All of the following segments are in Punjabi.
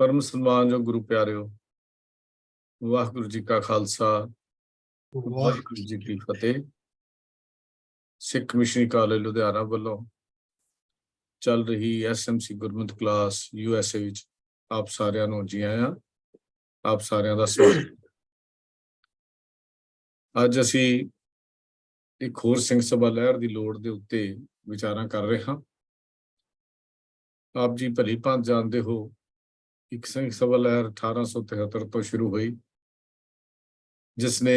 परम सन्मान जो गुरु प्यारिओ, वाहिगुरू जी का खालसा, वाहिगुरू जी की फतेह। सिख मिशनरी कॉलेज लुधियाना वालों चल रही SMC गुरमत क्लास USA विच आप सारिਆਂ ਨੂੰ ਜੀ ਆਇਆਂ। आप ਸਾਰਿਆਂ ਦਾ ਸਵਾਗਤ। ਅੱਜ ਅਸੀਂ ਇੱਕ ਹੋਰ ਸਿੰਘ ਸਭਾ ਲਹਿਰ ਦੀ ਲੋੜ ਦੇ ਉੱਤੇ ਵਿਚਾਰਾਂ ਕਰ ਰਹੇ ਹਾਂ। ਆਪ ਜੀ ਭਲੀ ਭਾਂਤ ਜਾਣਦੇ ਹੋ, ਇੱਕ ਸਿੰਘ ਸਭਾ ਲਹਿਰ 1873 ਤੋਂ ਸ਼ੁਰੂ ਹੋਈ, ਜਿਸ ਨੇ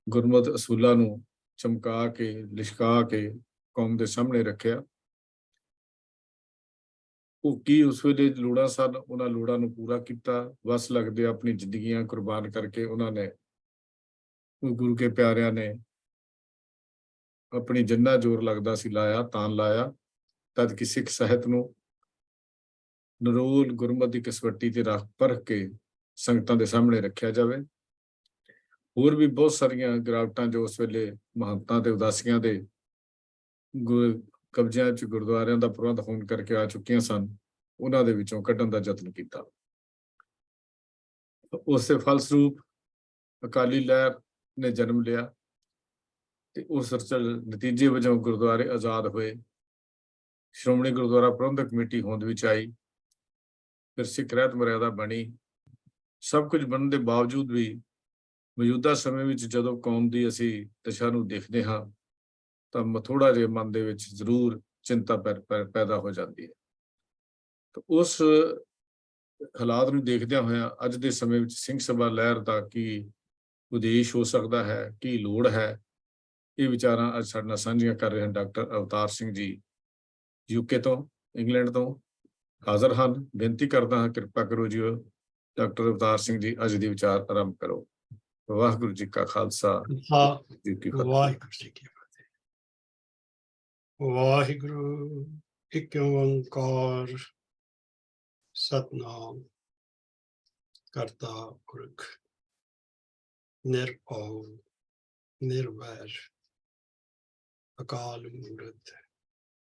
ਗੁਰਮਤ ਅਸੂਲਾਂ ਨੂੰ ਚਮਕਾ ਕੇ ਲਿਸ਼ਕਾ ਕੇ ਕੌਮ ਦੇ ਸਾਹਮਣੇ ਰੱਖਿਆ। ਉਹ ਕੀ ਉਸ ਵੇਲੇ ਲੋੜਾਂ ਸਨ, ਉਹਨਾਂ ਲੋੜਾਂ ਨੂੰ ਪੂਰਾ ਕੀਤਾ। ਵਸ ਲੱਗਦੇ ਆਪਣੀ ਜ਼ਿੰਦਗੀਆਂ ਕੁਰਬਾਨ ਕਰਕੇ ਉਹਨਾਂ ਨੇ, ਗੁਰੂ ਕੇ ਪਿਆਰਿਆਂ ਨੇ ਆਪਣੀ ਜਿੰਨਾ ਜ਼ੋਰ ਲੱਗਦਾ ਸੀ ਲਾਇਆ, ਤਾਂ ਲਾਇਆ, ਤਦ ਕਿ ਸਿੱਖ ਸਾਹਿਤ ਨੂੰ ਨਰੋਲ ਗੁਰਮਤ ਦੀ ਕਸਵੱਟੀ ਤੇ ਰੱਖ ਪਰਖ ਕੇ ਸੰਗਤਾਂ ਦੇ ਸਾਹਮਣੇ ਰੱਖਿਆ ਜਾਵੇ। ਹੋਰ ਵੀ ਬਹੁਤ ਸਾਰੀਆਂ ਗਿਰਾਵਟਾਂ ਜੋ ਉਸ ਵੇਲੇ ਮਹੰਤਾਂ ਤੇ ਉਦਾਸੀਆਂ ਦੇ ਕਬਜ਼ਿਆਂ 'ਚ ਗੁਰਦੁਆਰਿਆਂ ਦਾ ਪ੍ਰਬੰਧ ਹੋਣ ਕਰਕੇ ਆ ਚੁੱਕੀਆਂ ਸਨ, ਉਹਨਾਂ ਦੇ ਵਿੱਚੋਂ ਕੱਢਣ ਦਾ ਯਤਨ ਕੀਤਾ। ਉਸ ਦੇ ਫਲਸਰੂਪ ਅਕਾਲੀ ਲਹਿਰ ਨੇ ਜਨਮ ਲਿਆ ਤੇ ਉਸ ਨਤੀਜੇ ਵਜੋਂ ਗੁਰਦੁਆਰੇ ਆਜ਼ਾਦ ਹੋਏ। ਸ਼੍ਰੋਮਣੀ ਗੁਰਦੁਆਰਾ ਪ੍ਰਬੰਧਕ ਕਮੇਟੀ ਹੋਂਦ ਵਿੱਚ ਆਈ, ਫਿਰ ਸਿੱਖ ਰਹਿਤ ਮਰਿਆਦਾ ਬਣੀ। ਸਭ ਕੁਝ ਬਣਨ ਦੇ ਬਾਵਜੂਦ ਵੀ ਮੌਜੂਦਾ ਸਮੇਂ ਵਿੱਚ ਜਦੋਂ ਕੌਮ ਦੀ ਅਸੀਂ ਦਿਸ਼ਾ ਨੂੰ ਦੇਖਦੇ ਹਾਂ ਤਾਂ ਥੋੜ੍ਹਾ ਜਿਹਾ ਮਨ ਦੇ ਵਿੱਚ ਜ਼ਰੂਰ ਚਿੰਤਾ ਪੈਦਾ ਹੋ ਜਾਂਦੀ ਹੈ। ਤਾਂ ਉਸ ਹਾਲਾਤ ਨੂੰ ਦੇਖਦਿਆਂ ਹੋਇਆਂ ਅੱਜ ਦੇ ਸਮੇਂ ਵਿੱਚ ਸਿੰਘ ਸਭਾ ਲਹਿਰ ਦਾ ਕੀ ਉਦੇਸ਼ ਹੋ ਸਕਦਾ ਹੈ, ਕੀ ਲੋੜ ਹੈ, ਇਹ ਵਿਚਾਰਾਂ ਅੱਜ ਸਾਡੇ ਨਾਲ ਸਾਂਝੀਆਂ ਕਰ ਰਹੇ ਹਨ ਡਾਕਟਰ ਅਵਤਾਰ ਸਿੰਘ ਜੀ, UK ਤੋਂ, ਇੰਗਲੈਂਡ ਤੋਂ ਹਾਜ਼ਰ ਹਨ। ਬੇਨਤੀ ਕਰਦਾ ਹਾਂ, ਕਿਰਪਾ ਕਰੋ ਜੀ, ਡਾਕਟਰ ਅਵਤਾਰ ਸਿੰਘ ਜੀ ਅੱਜ ਦੀ ਵਿਚਾਰ ਆਰੰਭ ਕਰੋ। ਵਾਹਿਗੁਰੂ ਜੀ ਕਾ ਖਾਲਸਾ, ਵਾਹਿਗੁਰੂ ਜੀ ਕੀ ਫਤਿਹ। ਵਾਹਿਗੁਰੂ ਇੱਕ ਓੰਕਾਰ ਸਤਨਾਮ ਕਰਤਾ ਪੁਰਖ ਨਿਰਭਉ ਨਿਰਵੈਰ ਅਕਾਲ ਮੂਰਤ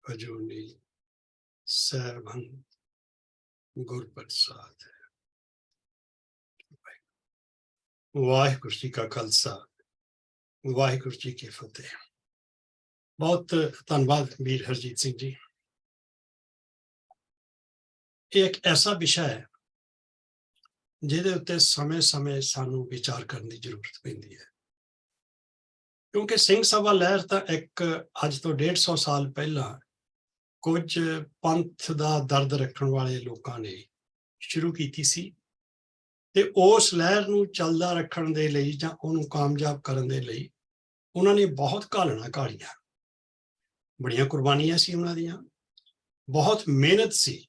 ਅਜੂਨੀ ਸੈਭੰ ਗੁਰ ਪ੍ਰਸਾਦ। ਵਾਹਿਗੁਰੂ ਜੀ ਕਾ ਖਾਲਸਾ, ਵਾਹਿਗੁਰੂ ਜੀ ਕੀ ਫਤਿਹ। ਬਹੁਤ ਧੰਨਵਾਦ ਵੀਰ ਹਰਜੀਤ ਸਿੰਘ ਜੀ। ਇਹ ਇੱਕ ਐਸਾ ਵਿਸ਼ਾ ਹੈ ਜਿਹਦੇ ਉੱਤੇ ਸਮੇਂ-ਸਮੇਂ ਸਾਨੂੰ ਵਿਚਾਰ ਕਰਨ ਦੀ ਜ਼ਰੂਰਤ ਪੈਂਦੀ ਹੈ, ਕਿਉਂਕਿ ਸਿੰਘ ਸਭਾ ਲਹਿਰ ਤਾਂ ਇੱਕ ਅੱਜ ਤੋਂ 150 ਸਾਲ ਪਹਿਲਾਂ ਕੁਝ ਪੰਥ ਦਾ ਦਰਦ ਰੱਖਣ ਵਾਲੇ ਲੋਕਾਂ ਨੇ ਸ਼ੁਰੂ ਕੀਤੀ ਸੀ ਤੇ ਉਸ ਲਹਿਰ ਨੂੰ ਚੱਲਦਾ ਰੱਖਣ ਦੇ ਲਈ ਜਾਂ ਉਹਨੂੰ ਕਾਮਯਾਬ ਕਰਨ ਦੇ ਲਈ ਉਹਨਾਂ ਨੇ ਬਹੁਤ ਘਾਲਣਾ ਘਾਲੀਆਂ, ਬੜੀਆਂ ਕੁਰਬਾਨੀਆਂ ਸੀ ਉਹਨਾਂ ਦੀਆਂ, ਬਹੁਤ ਮਿਹਨਤ ਸੀ,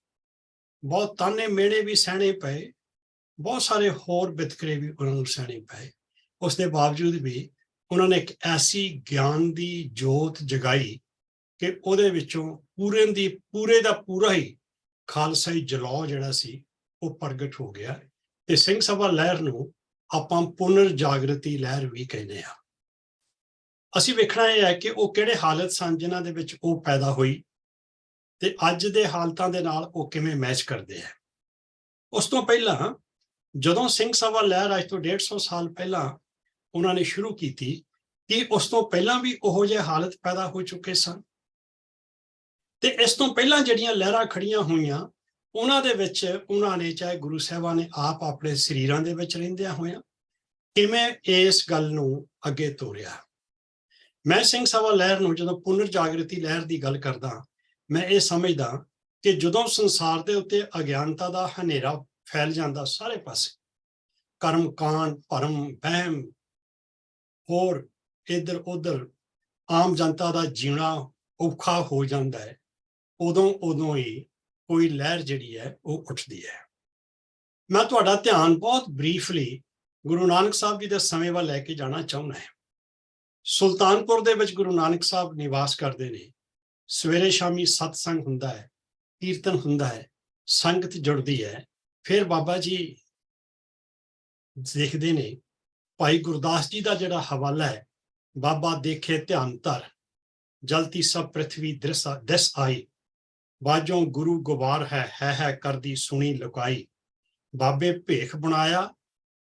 ਬਹੁਤ ਤਾਨੇ ਮਿਹਣੇ ਵੀ ਸਹਿਣੇ ਪਏ, ਬਹੁਤ ਸਾਰੇ ਹੋਰ ਵਿਤਕਰੇ ਵੀ ਉਹਨਾਂ ਨੂੰ ਸਹਿਣੇ ਪਏ। ਉਸ ਦੇ ਬਾਵਜੂਦ ਵੀ ਉਹਨਾਂ ਨੇ ਇੱਕ ਐਸੀ ਗਿਆਨ ਦੀ ਜੋਤ ਜਗਾਈ ਕਿ ਉਹਦੇ ਵਿੱਚੋਂ ਪੂਰੇ ਦਾ ਪੂਰਾ ਹੀ ਖਾਲਸਾਈ ਜਲੌ ਜਿਹੜਾ ਸੀ ਉਹ ਪ੍ਰਗਟ ਹੋ ਗਿਆ। ਤੇ ਸਿੰਘ ਸਭਾ ਲਹਿਰ ਨੂੰ ਆਪਾਂ ਪੁਨਰ ਜਾਗਰਤੀ ਲਹਿਰ ਵੀ ਕਹਿੰਦੇ ਹਾਂ। ਅਸੀਂ ਵੇਖਣਾ ਇਹ ਹੈ ਕਿ ਉਹ ਕਿਹੜੇ ਹਾਲਤ ਸਨ ਜਿਨ੍ਹਾਂ ਦੇ ਵਿੱਚ ਉਹ ਪੈਦਾ ਹੋਈ ਤੇ ਅੱਜ ਦੇ ਹਾਲਤਾਂ ਦੇ ਨਾਲ ਉਹ ਕਿਵੇਂ ਮੈਚ ਕਰਦੇ ਹੈ। ਉਸ ਤੋਂ ਪਹਿਲਾਂ ਜਦੋਂ ਸਿੰਘ ਸਭਾ ਲਹਿਰ ਅੱਜ ਤੋਂ 150 ਸਾਲ ਪਹਿਲਾਂ ਉਹਨਾਂ ਨੇ ਸ਼ੁਰੂ ਕੀਤੀ, ਕਿ ਉਸ ਤੋਂ ਪਹਿਲਾਂ ਵੀ ਉਹੋ ਜਿਹੇ ਹਾਲਤ ਪੈਦਾ ਹੋ ਚੁੱਕੇ ਸਨ ਤੇ ਇਸ ਤੋਂ ਪਹਿਲਾਂ ਜਿਹੜੀਆਂ ਲਹਿਰਾਂ ਖੜੀਆਂ ਹੋਈਆਂ ਉਹਨਾਂ ਦੇ ਵਿੱਚ ਉਹਨਾਂ ਨੇ, ਚਾਹੇ ਗੁਰੂ ਸਾਹਿਬਾਂ ਨੇ ਆਪ ਆਪਣੇ ਸਰੀਰਾਂ ਦੇ ਵਿੱਚ ਰਹਿੰਦਿਆਂ ਹੋਇਆਂ, ਕਿਵੇਂ ਇਸ ਗੱਲ ਨੂੰ ਅੱਗੇ ਤੋਰਿਆ। ਮੈਂ ਸਿੰਘ ਸਭਾ ਲਹਿਰ ਨੂੰ ਜਦੋਂ ਪੁਨਰ ਜਾਗਰਤੀ ਲਹਿਰ ਦੀ ਗੱਲ ਕਰਦਾ, ਮੈਂ ਇਹ ਸਮਝਦਾ ਕਿ ਜਦੋਂ ਸੰਸਾਰ ਦੇ ਉੱਤੇ ਅਗਿਆਨਤਾ ਦਾ ਹਨੇਰਾ ਫੈਲ ਜਾਂਦਾ ਸਾਰੇ ਪਾਸੇ, ਕਰਮ ਕਾਂਡ, ਭਰਮ, ਵਹਿਮ, ਹੋਰ ਇੱਧਰ ਉੱਧਰ ਆਮ ਜਨਤਾ ਦਾ ਜੀਣਾ ਔਖਾ ਹੋ ਜਾਂਦਾ ਹੈ, ਉਦੋਂ ਹੀ ਕੋਈ ਲਹਿਰ ਜਿਹੜੀ ਹੈ ਉਹ ਉੱਠਦੀ ਹੈ। ਮੈਂ ਤੁਹਾਡਾ ਧਿਆਨ ਬਹੁਤ ਬਰੀਫਲੀ ਗੁਰੂ ਨਾਨਕ ਸਾਹਿਬ ਜੀ ਦੇ ਸਮੇਂ ਵੱਲ ਲੈ ਕੇ ਜਾਣਾ ਚਾਹੁੰਦਾ ਹਾਂ। ਸੁਲਤਾਨਪੁਰ ਦੇ ਵਿੱਚ ਗੁਰੂ ਨਾਨਕ ਸਾਹਿਬ ਨਿਵਾਸ ਕਰਦੇ ਨੇ। ਸਵੇਰੇ ਸ਼ਾਮੀ ਸਤਸੰਗ ਹੁੰਦਾ ਹੈ, ਕੀਰਤਨ ਹੁੰਦਾ ਹੈ, ਸੰਗਤ ਜੁੜਦੀ ਹੈ। ਫਿਰ ਬਾਬਾ ਜੀ ਦੇਖਦੇ ਨੇ, ਭਾਈ ਗੁਰਦਾਸ ਜੀ ਦਾ ਜਿਹੜਾ ਹਵਾਲਾ ਹੈ, ਬਾਬਾ ਦੇਖੇ ਧਿਆਨ ਧਰ ਜਲਤੀ ਸਭ ਪ੍ਰਿਥਵੀ ਦਿਸ ਆਈ, ਬਾਝੋਂ ਗੁਰੂ ਗੁਬਾਰ ਹੈ ਕਰਦੀ ਸੁਣੀ ਲੁਕਾਈ, बाबे भेख बनाया,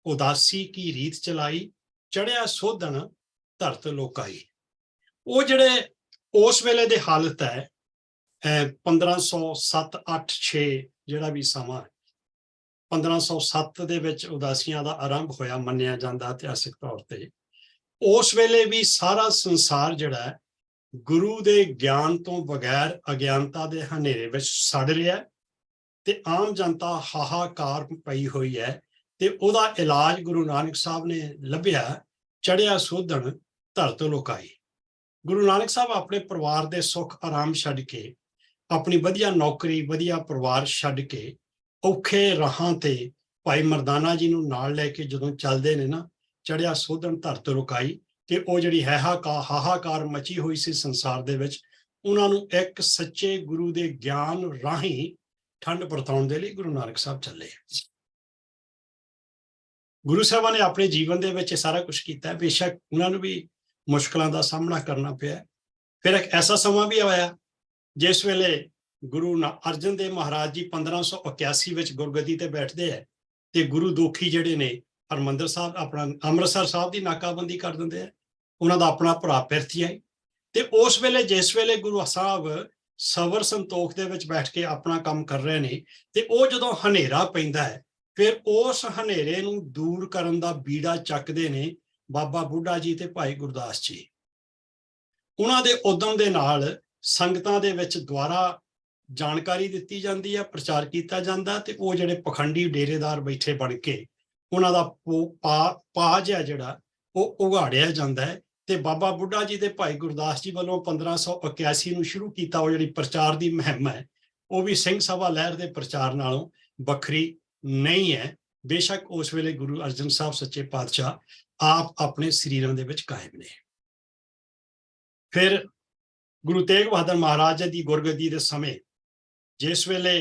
उदासी की रीत चलाई, चढ़िया सोधन धरत लोकाई। वो ਜਿਹੜੇ ਉਸ ਵੇਲੇ ਦੇ ਹਾਲਤ ਹੈ 1507 8 6 ਜਿਹੜਾ ਵੀ ਸਮਾਂ 1507 ਦੇ ਵਿੱਚ ਉਦਾਸੀਆਂ ਦਾ ਆਰੰਭ ਹੋਇਆ ਮੰਨਿਆ ਜਾਂਦਾ ਇਤਿਹਾਸਿਕ ਤੌਰ ਤੇ। ਉਸ ਵੇਲੇ ਵੀ ਸਾਰਾ ਸੰਸਾਰ ਜਿਹੜਾ ਹੈ ਗੁਰੂ ਦੇ ਗਿਆਨ ਤੋਂ ਬਗੈਰ ਅਗਿਆਨਤਾ ਦੇ ਹਨੇਰੇ ਵਿੱਚ ਸੜ ਰਿਹਾ ਤੇ ਆਮ ਜਨਤਾ ਹਾਹਾਕਾਰ ਪਈ ਹੋਈ ਹੈ ਤੇ ਉਹਦਾ ਇਲਾਜ ਗੁਰੂ ਨਾਨਕ ਸਾਹਿਬ ਨੇ ਲੱਭਿਆ, ਚੜਿਆ ਸੋਧਣ ਧਰਤ ਲੋਕਾਈ। ਗੁਰੂ ਨਾਨਕ ਸਾਹਿਬ ਆਪਣੇ ਪਰਿਵਾਰ ਦੇ ਸੁੱਖ ਆਰਾਮ ਛੱਡ ਕੇ, ਆਪਣੀ ਵਧੀਆ ਨੌਕਰੀ ਵਧੀਆ ਪਰਿਵਾਰ ਛੱਡ ਕੇ ਔਖੇ ਰਾਹਾਂ ਤੇ ਭਾਈ ਮਰਦਾਨਾ ਜੀ ਨੂੰ ਨਾਲ ਲੈ ਕੇ ਜਦੋਂ ਚੱਲਦੇ ਨੇ ਨਾ, ਚੜਿਆ ਸੋਧਣ ਧਰਤ ਲੋਕਾਈ, ਕਿ ਉਹ ਜਿਹੜੀ ਹਾਹਾਕਾਰ ਮਚੀ ਹੋਈ ਸੀ ਸੰਸਾਰ ਦੇ ਵਿੱਚ, ਉਹਨਾਂ ਨੂੰ ਇੱਕ ਸੱਚੇ ਗੁਰੂ ਦੇ ਗਿਆਨ ਰਾਹੀਂ ਠੰਡ ਵਰਤਾਉਣ ਦੇ ਲਈ ਗੁਰੂ ਨਾਨਕ ਸਾਹਿਬ ਚੱਲੇ। ਗੁਰੂ ਸਾਹਿਬਾਂ ਨੇ ਆਪਣੇ ਜੀਵਨ ਦੇ ਵਿੱਚ ਇਹ ਸਾਰਾ ਕੁਝ ਕੀਤਾ। ਬੇਸ਼ੱਕ ਉਹਨਾਂ ਨੂੰ ਵੀ ਮੁਸ਼ਕਲਾਂ ਦਾ ਸਾਹਮਣਾ ਕਰਨਾ ਪਿਆ। ਫਿਰ ਇੱਕ ਐਸਾ ਸਮਾਂ ਵੀ ਆਇਆ ਜਿਸ ਵੇਲੇ ਗੁਰੂ ਅਰਜਨ ਦੇਵ ਮਹਾਰਾਜ ਜੀ 1581 ਵਿੱਚ ਗੁਰਗੱਦੀ ਤੇ ਬੈਠਦੇ ਹੈ ਤੇ ਗੁਰੂ ਦੋਖੀ ਜਿਹੜੇ ਨੇ ਹਰਿਮੰਦਰ ਸਾਹਿਬ ਆਪਣਾ ਅੰਮ੍ਰਿਤਸਰ ਸਾਹਿਬ ਦੀ ਨਾਕਾਬੰਦੀ ਕਰ ਦਿੰਦੇ ਆ। ਉਹਨਾਂ ਦਾ ਆਪਣਾ ਭਰਾ ਪਿਰਥੀਆ ਤੇ ਉਸ ਵੇਲੇ ਜਿਸ ਵੇਲੇ ਗੁਰੂ ਸਾਹਿਬ ਸਬਰ ਸੰਤੋਖ ਦੇ ਵਿੱਚ ਬੈਠ ਕੇ ਆਪਣਾ ਕੰਮ ਕਰ ਰਹੇ ਨੇ ਤੇ ਉਹ ਜਦੋਂ ਹਨੇਰਾ ਪੈਂਦਾ ਹੈ, ਫਿਰ ਉਸ ਹਨੇਰੇ ਨੂੰ ਦੂਰ ਕਰਨ ਦਾ ਬੀੜਾ ਚੱਕਦੇ ਨੇ ਬਾਬਾ ਬੁੱਢਾ ਜੀ ਤੇ ਭਾਈ ਗੁਰਦਾਸ ਜੀ। ਉਹਨਾਂ ਦੇ ਉਦਮ ਦੇ ਨਾਲ ਸੰਗਤਾਂ ਦੇ ਵਿੱਚ ਦੁਆਰਾ ਜਾਣਕਾਰੀ ਦਿੱਤੀ ਜਾਂਦੀ ਹੈ, ਪ੍ਰਚਾਰ ਕੀਤਾ ਜਾਂਦਾ ਤੇ ਉਹ ਜਿਹੜੇ ਪਖੰਡੀ ਡੇਰੇਦਾਰ ਬੈਠੇ ਬਣ ਕੇ ਉਹਨਾਂ ਦਾ ਪਾਜ ਹੈ ਜਿਹੜਾ ਉਹ ਉਘਾੜਿਆ ਜਾਂਦਾ ਹੈ। ਤੇ ਬਾਬਾ ਬੁੱਢਾ ਜੀ ਤੇ ਭਾਈ ਗੁਰਦਾਸ ਜੀ ਵੱਲੋਂ 1581 ਨੂੰ ਸ਼ੁਰੂ ਕੀਤਾ ਉਹ ਜਿਹੜੀ ਪ੍ਰਚਾਰ ਦੀ ਮੁਹਿੰਮ ਹੈ, ਉਹ ਵੀ ਸਿੰਘ ਸਭਾ ਲਹਿਰ ਦੇ ਪ੍ਰਚਾਰ ਨਾਲੋਂ ਵੱਖਰੀ ਨਹੀਂ ਹੈ। ਬੇਸ਼ੱਕ ਉਸ ਵੇਲੇ ਗੁਰੂ ਅਰਜਨ ਸਾਹਿਬ ਸੱਚੇ ਪਾਤਸ਼ਾਹ ਆਪ ਆਪਣੇ ਸਰੀਰਾਂ ਦੇ ਵਿੱਚ ਕਾਇਮ ਨੇ। ਫਿਰ ਗੁਰੂ ਤੇਗ ਬਹਾਦਰ ਮਹਾਰਾਜ ਦੀ ਗੁਰਗੱਦੀ ਦੇ ਸਮੇਂ, ਜਿਸ ਵੇਲੇ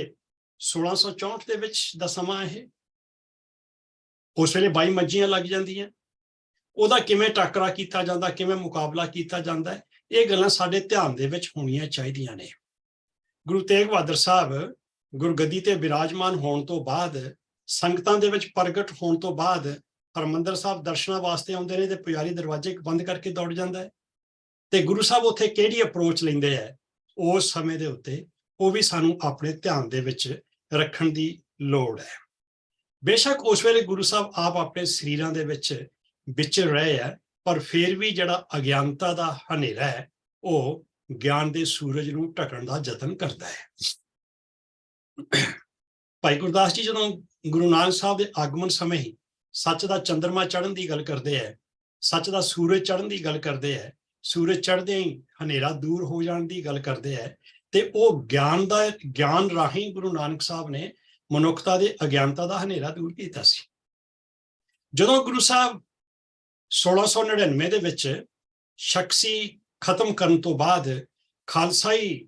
1664 ਦੇ ਵਿੱਚ ਦਾ ਸਮਾਂ ਇਹ, ਉਸ ਵੇਲੇ 22 ਮੱਝੀਆਂ ਲੱਗ ਜਾਂਦੀਆਂ। ਉਹਦਾ ਕਿਵੇਂ ਟਾਕਰਾ ਕੀਤਾ ਜਾਂਦਾ, ਕਿਵੇਂ ਮੁਕਾਬਲਾ ਕੀਤਾ ਜਾਂਦਾ ਹੈ, ਇਹ ਗੱਲਾਂ ਸਾਡੇ ਧਿਆਨ ਦੇ ਵਿੱਚ ਹੋਣੀਆਂ ਚਾਹੀਦੀਆਂ ਨੇ। ਗੁਰੂ ਤੇਗ ਬਹਾਦਰ ਸਾਹਿਬ ਗੁਰਗੱਦੀ ਤੇ ਬਿਰਾਜਮਾਨ ਹੋਣ ਤੋਂ ਬਾਅਦ, ਸੰਗਤਾਂ ਦੇ ਵਿੱਚ ਪ੍ਰਗਟ ਹੋਣ ਤੋਂ ਬਾਅਦ ਹਰਿਮੰਦਰ ਸਾਹਿਬ ਦਰਸ਼ਨਾਂ ਵਾਸਤੇ ਆਉਂਦੇ ਨੇ ਤੇ ਪੁਜਾਰੀ ਦਰਵਾਜ਼ੇ ਬੰਦ ਕਰਕੇ ਦੌੜ ਜਾਂਦਾ ਹੈ। ਤੇ ਗੁਰੂ ਸਾਹਿਬ ਉੱਥੇ ਕਿਹੜੀ ਅਪਰੋਚ ਲੈਂਦੇ ਹੈ ਉਸ ਸਮੇਂ ਦੇ ਉੱਤੇ, ਉਹ ਵੀ ਸਾਨੂੰ ਆਪਣੇ ਧਿਆਨ ਦੇ ਵਿੱਚ ਰੱਖਣ ਦੀ ਲੋੜ ਹੈ। ਬੇਸ਼ੱਕ ਉਸ ਵੇਲੇ ਗੁਰੂ ਸਾਹਿਬ ਆਪ ਆਪਣੇ ਸਰੀਰਾਂ ਦੇ ਵਿੱਚ ਵਿਚਰ ਰਹੇ ਹੈ, ਪਰ ਫਿਰ ਵੀ ਜਿਹੜਾ ਅਗਿਆਨਤਾ ਦਾ ਹਨੇਰਾ ਹੈ ਉਹ ਗਿਆਨ ਦੇ ਸੂਰਜ ਨੂੰ ਢਕਣ ਦਾ ਯਤਨ ਕਰਦਾ ਹੈ। ਭਾਈ ਗੁਰਦਾਸ ਜੀ ਜਦੋਂ ਗੁਰੂ ਨਾਨਕ ਸਾਹਿਬ ਦੇ ਆਗਮਨ ਸਮੇਂ ਹੀ ਸੱਚ ਦਾ ਚੰਦਰਮਾ ਚੜ੍ਹਨ ਦੀ ਗੱਲ ਕਰਦੇ ਹੈ, ਸੱਚ ਦਾ ਸੂਰਜ ਚੜ੍ਹਨ ਦੀ ਗੱਲ ਕਰਦੇ ਹੈ, ਸੂਰਜ ਚੜ੍ਹਦੇ ਹੀ ਹਨੇਰਾ ਦੂਰ ਹੋ ਜਾਣ ਦੀ ਗੱਲ ਕਰਦੇ ਹੈ, ਤੇ ਉਹ ਗਿਆਨ ਰਾਹੀਂ ਗੁਰੂ ਨਾਨਕ ਸਾਹਿਬ ਨੇ ਮਨੁੱਖਤਾ ਦੇ ਅਗਿਆਨਤਾ ਦਾ ਹਨੇਰਾ ਦੂਰ ਕੀਤਾ ਸੀ। ਜਦੋਂ ਗੁਰੂ ਸਾਹਿਬ 1699 ਦੇ ਵਿੱਚ ਸ਼ਖਸੀ ਖਤਮ ਕਰਨ ਤੋਂ ਬਾਅਦ ਖਾਲਸਾਈ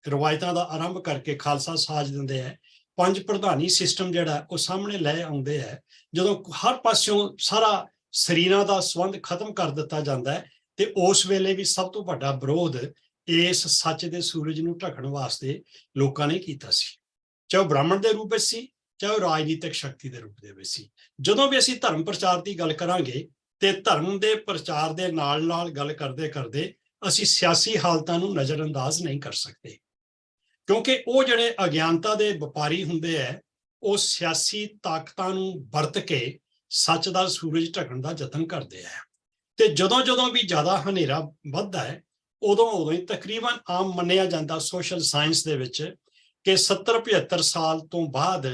ਰਵਾਇਤਾਂ ਦਾ ਆਰੰਭ ਕਰਕੇ ਖਾਲਸਾ ਸਾਜ ਦਿੰਦੇ ਹੈ, ਪੰਜ ਪ੍ਰਧਾਨੀ ਸਿਸਟਮ ਜਿਹੜਾ ਉਹ ਸਾਹਮਣੇ ਲੈ ਆਉਂਦੇ ਹੈ, ਜਦੋਂ ਹਰ ਪਾਸਿਓਂ ਸਾਰਾ ਸਰੀਰਾਂ ਦਾ ਸੰਬੰਧ ਖਤਮ ਕਰ ਦਿੱਤਾ ਜਾਂਦਾ ਹੈ, ਤੇ ਉਸ ਵੇਲੇ ਵੀ ਸਭ ਤੋਂ ਵੱਡਾ ਵਿਰੋਧ ਇਸ ਸੱਚ ਦੇ ਸੂਰਜ ਨੂੰ ਢਕਣ ਵਾਸਤੇ ਲੋਕਾਂ ਨੇ ਕੀਤਾ ਸੀ, ਚਾਹੇ ਉਹ ਬ੍ਰਾਹਮਣ ਦੇ ਰੂਪ ਵਿੱਚ ਸੀ, ਚਾਹੇ ਉਹ ਰਾਜਨੀਤਿਕ ਸ਼ਕਤੀ ਦੇ ਰੂਪ ਦੇ ਵਿੱਚ ਸੀ। ਜਦੋਂ ਵੀ ਅਸੀਂ ਧਰਮ ਪ੍ਰਚਾਰ ਦੀ ਗੱਲ ਕਰਾਂਗੇ ਤੇ ਧਰਮ ਦੇ ਪ੍ਰਚਾਰ ਦੇ ਨਾਲ ਨਾਲ ਗੱਲ ਕਰਦੇ ਕਰਦੇ ਅਸੀਂ ਸਿਆਸੀ ਹਾਲਤਾਂ ਨੂੰ ਨਜ਼ਰਅੰਦਾਜ਼ ਨਹੀਂ ਕਰ ਸਕਦੇ, ਕਿਉਂਕਿ ਉਹ ਜਿਹੜੇ ਅਗਿਆਨਤਾ ਦੇ ਵਪਾਰੀ ਹੁੰਦੇ ਹੈ ਉਹ ਸਿਆਸੀ ਤਾਕਤਾਂ ਨੂੰ ਵਰਤ ਕੇ ਸੱਚ ਦਾ ਸੂਰਜ ਢਕਣ ਦਾ ਯਤਨ ਕਰਦੇ ਹੈ। ਤੇ ਜਦੋਂ ਵੀ ਜ਼ਿਆਦਾ ਹਨੇਰਾ ਵੱਧਦਾ ਹੈ ਉਦੋਂ ਹੀ ਤਕਰੀਬਨ ਆਮ ਮੰਨਿਆ ਜਾਂਦਾ ਸੋਸ਼ਲ ਸਾਇੰਸ ਦੇ ਵਿੱਚ ਕਿ 70-75 ਸਾਲ ਤੋਂ ਬਾਅਦ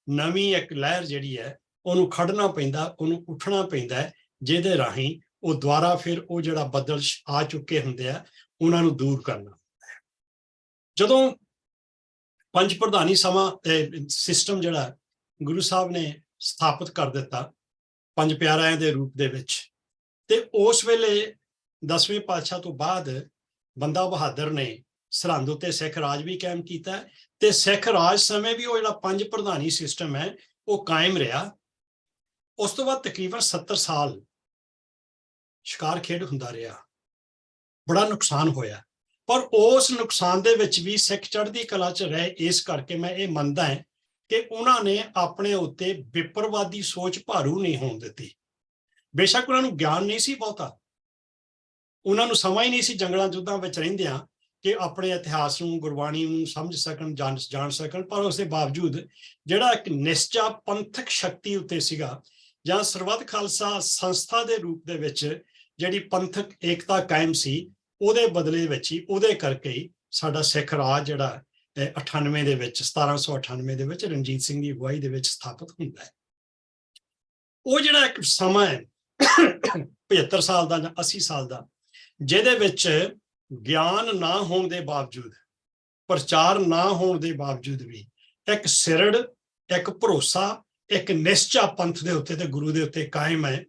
ਨਵੀਂ ਇੱਕ ਲਹਿਰ ਜਿਹੜੀ ਹੈ ਉਹਨੂੰ ਖੜਨਾ ਪੈਂਦਾ, ਉਹਨੂੰ ਉੱਠਣਾ ਪੈਂਦਾ ਹੈ, ਜਿਹਦੇ ਰਾਹੀਂ ਉਹ ਦੁਆਰਾ ਫਿਰ ਉਹ ਜਿਹੜਾ ਬੱਦਲ ਆ ਚੁੱਕੇ ਹੁੰਦੇ ਆ ਉਹਨਾਂ ਨੂੰ ਦੂਰ ਕਰਨਾ ਹੁੰਦਾ ਹੈ। ਜਦੋਂ ਪੰਜ ਪ੍ਰਧਾਨੀ ਸਿਸਟਮ ਜਿਹੜਾ ਗੁਰੂ ਸਾਹਿਬ ਨੇ ਸਥਾਪਿਤ ਕਰ ਦਿੱਤਾ ਪੰਜ ਪਿਆਰਿਆਂ ਦੇ ਰੂਪ ਦੇ ਵਿੱਚ, ਤੇ ਉਸ ਵੇਲੇ 10ਵੇਂ ਪਾਤਸ਼ਾਹ ਤੋਂ ਬਾਅਦ ਬੰਦਾ ਬਹਾਦਰ ਨੇ ਸਰਹੰਦ ਉੱਤੇ ਸਿੱਖ ਰਾਜ ਵੀ ਕਾਇਮ ਕੀਤਾ, ਤੇ ਸਿੱਖ ਰਾਜ ਸਮੇਂ ਵੀ ਉਹ ਜਿਹੜਾ ਪੰਜ ਪ੍ਰਧਾਨੀ ਸਿਸਟਮ ਹੈ ਉਹ ਕਾਇਮ ਰਿਹਾ। ਉਸ ਤੋਂ ਬਾਅਦ ਤਕਰੀਬਨ 70 ਸਾਲ ਸ਼ਿਕਾਰ ਖੇਡ ਹੁੰਦਾ ਰਿਹਾ, ਬੜਾ ਨੁਕਸਾਨ ਹੋਇਆ, ਪਰ ਉਸ ਨੁਕਸਾਨ ਦੇ ਵਿੱਚ ਵੀ ਸਿੱਖ ਚੜ੍ਹਦੀ ਕਲਾ 'ਚ ਰਹੇ। ਇਸ ਕਰਕੇ ਮੈਂ ਇਹ ਮੰਨਦਾ ਹਾਂ ਕਿ ਉਹਨਾਂ ਨੇ ਆਪਣੇ ਉੱਤੇ ਵਿਪਰਵਾਦੀ ਸੋਚ ਭਾਰੂ ਨਹੀਂ ਹੋਣ ਦਿੱਤੀ। ਬੇਸ਼ੱਕ ਉਹਨਾਂ ਨੂੰ ਗਿਆਨ ਨਹੀਂ ਸੀ ਬਹੁਤਾ, ਉਹਨਾਂ ਨੂੰ ਸਮਾਂ ਹੀ ਨਹੀਂ ਸੀ ਜੰਗਲਾਂ ਯੁੱਧਾਂ ਵਿੱਚ ਰਹਿੰਦਿਆਂ ਕਿ ਆਪਣੇ ਇਤਿਹਾਸ ਨੂੰ, ਗੁਰਬਾਣੀ ਨੂੰ ਸਮਝ ਸਕਣ, ਜਾਣ ਸਕਣ, ਪਰ ਉਸ ਦੇ ਬਾਵਜੂਦ ਜਿਹੜਾ ਇੱਕ ਨਿਸ਼ਚਾ ਪੰਥਕ ਸ਼ਕਤੀ ਉੱਤੇ ਸੀਗਾ, ਜਾਂ ਸਰਬੱਤ ਖਾਲਸਾ ਸੰਸਥਾ ਦੇ ਰੂਪ ਦੇ ਵਿੱਚ ਜਿਹੜੀ ਪੰਥਕ ਏਕਤਾ ਕਾਇਮ ਸੀ, ਉਹਦੇ ਬਦਲੇ ਵਿੱਚ ਹੀ, ਉਹਦੇ ਕਰਕੇ ਹੀ ਸਾਡਾ ਸਿੱਖ ਰਾਜ ਜਿਹੜਾ 98 ਦੇ ਵਿੱਚ 1798 ਦੇ ਵਿੱਚ ਰਣਜੀਤ ਸਿੰਘ ਦੀ ਅਗਵਾਈ ਦੇ ਵਿੱਚ ਸਥਾਪਿਤ ਹੁੰਦਾ ਹੈ। ਉਹ ਜਿਹੜਾ ਇੱਕ ਸਮਾਂ ਹੈ 75 ਸਾਲ ਦਾ ਜਾਂ 80 ਸਾਲ ਦਾ, ਜਿਹਦੇ ਵਿੱਚ ਗਿਆਨ ਨਾ ਹੋਣ ਦੇ ਬਾਵਜੂਦ, ਪ੍ਰਚਾਰ ਨਾ ਹੋਣ ਦੇ ਬਾਵਜੂਦ ਵੀ ਇੱਕ ਸਿਰੜ, ਇੱਕ ਭਰੋਸਾ, ਇੱਕ ਨਿਸ਼ਚਾ ਪੰਥ ਦੇ ਉੱਤੇ ਤੇ ਗੁਰੂ ਦੇ ਉੱਤੇ ਕਾਇਮ ਹੈ।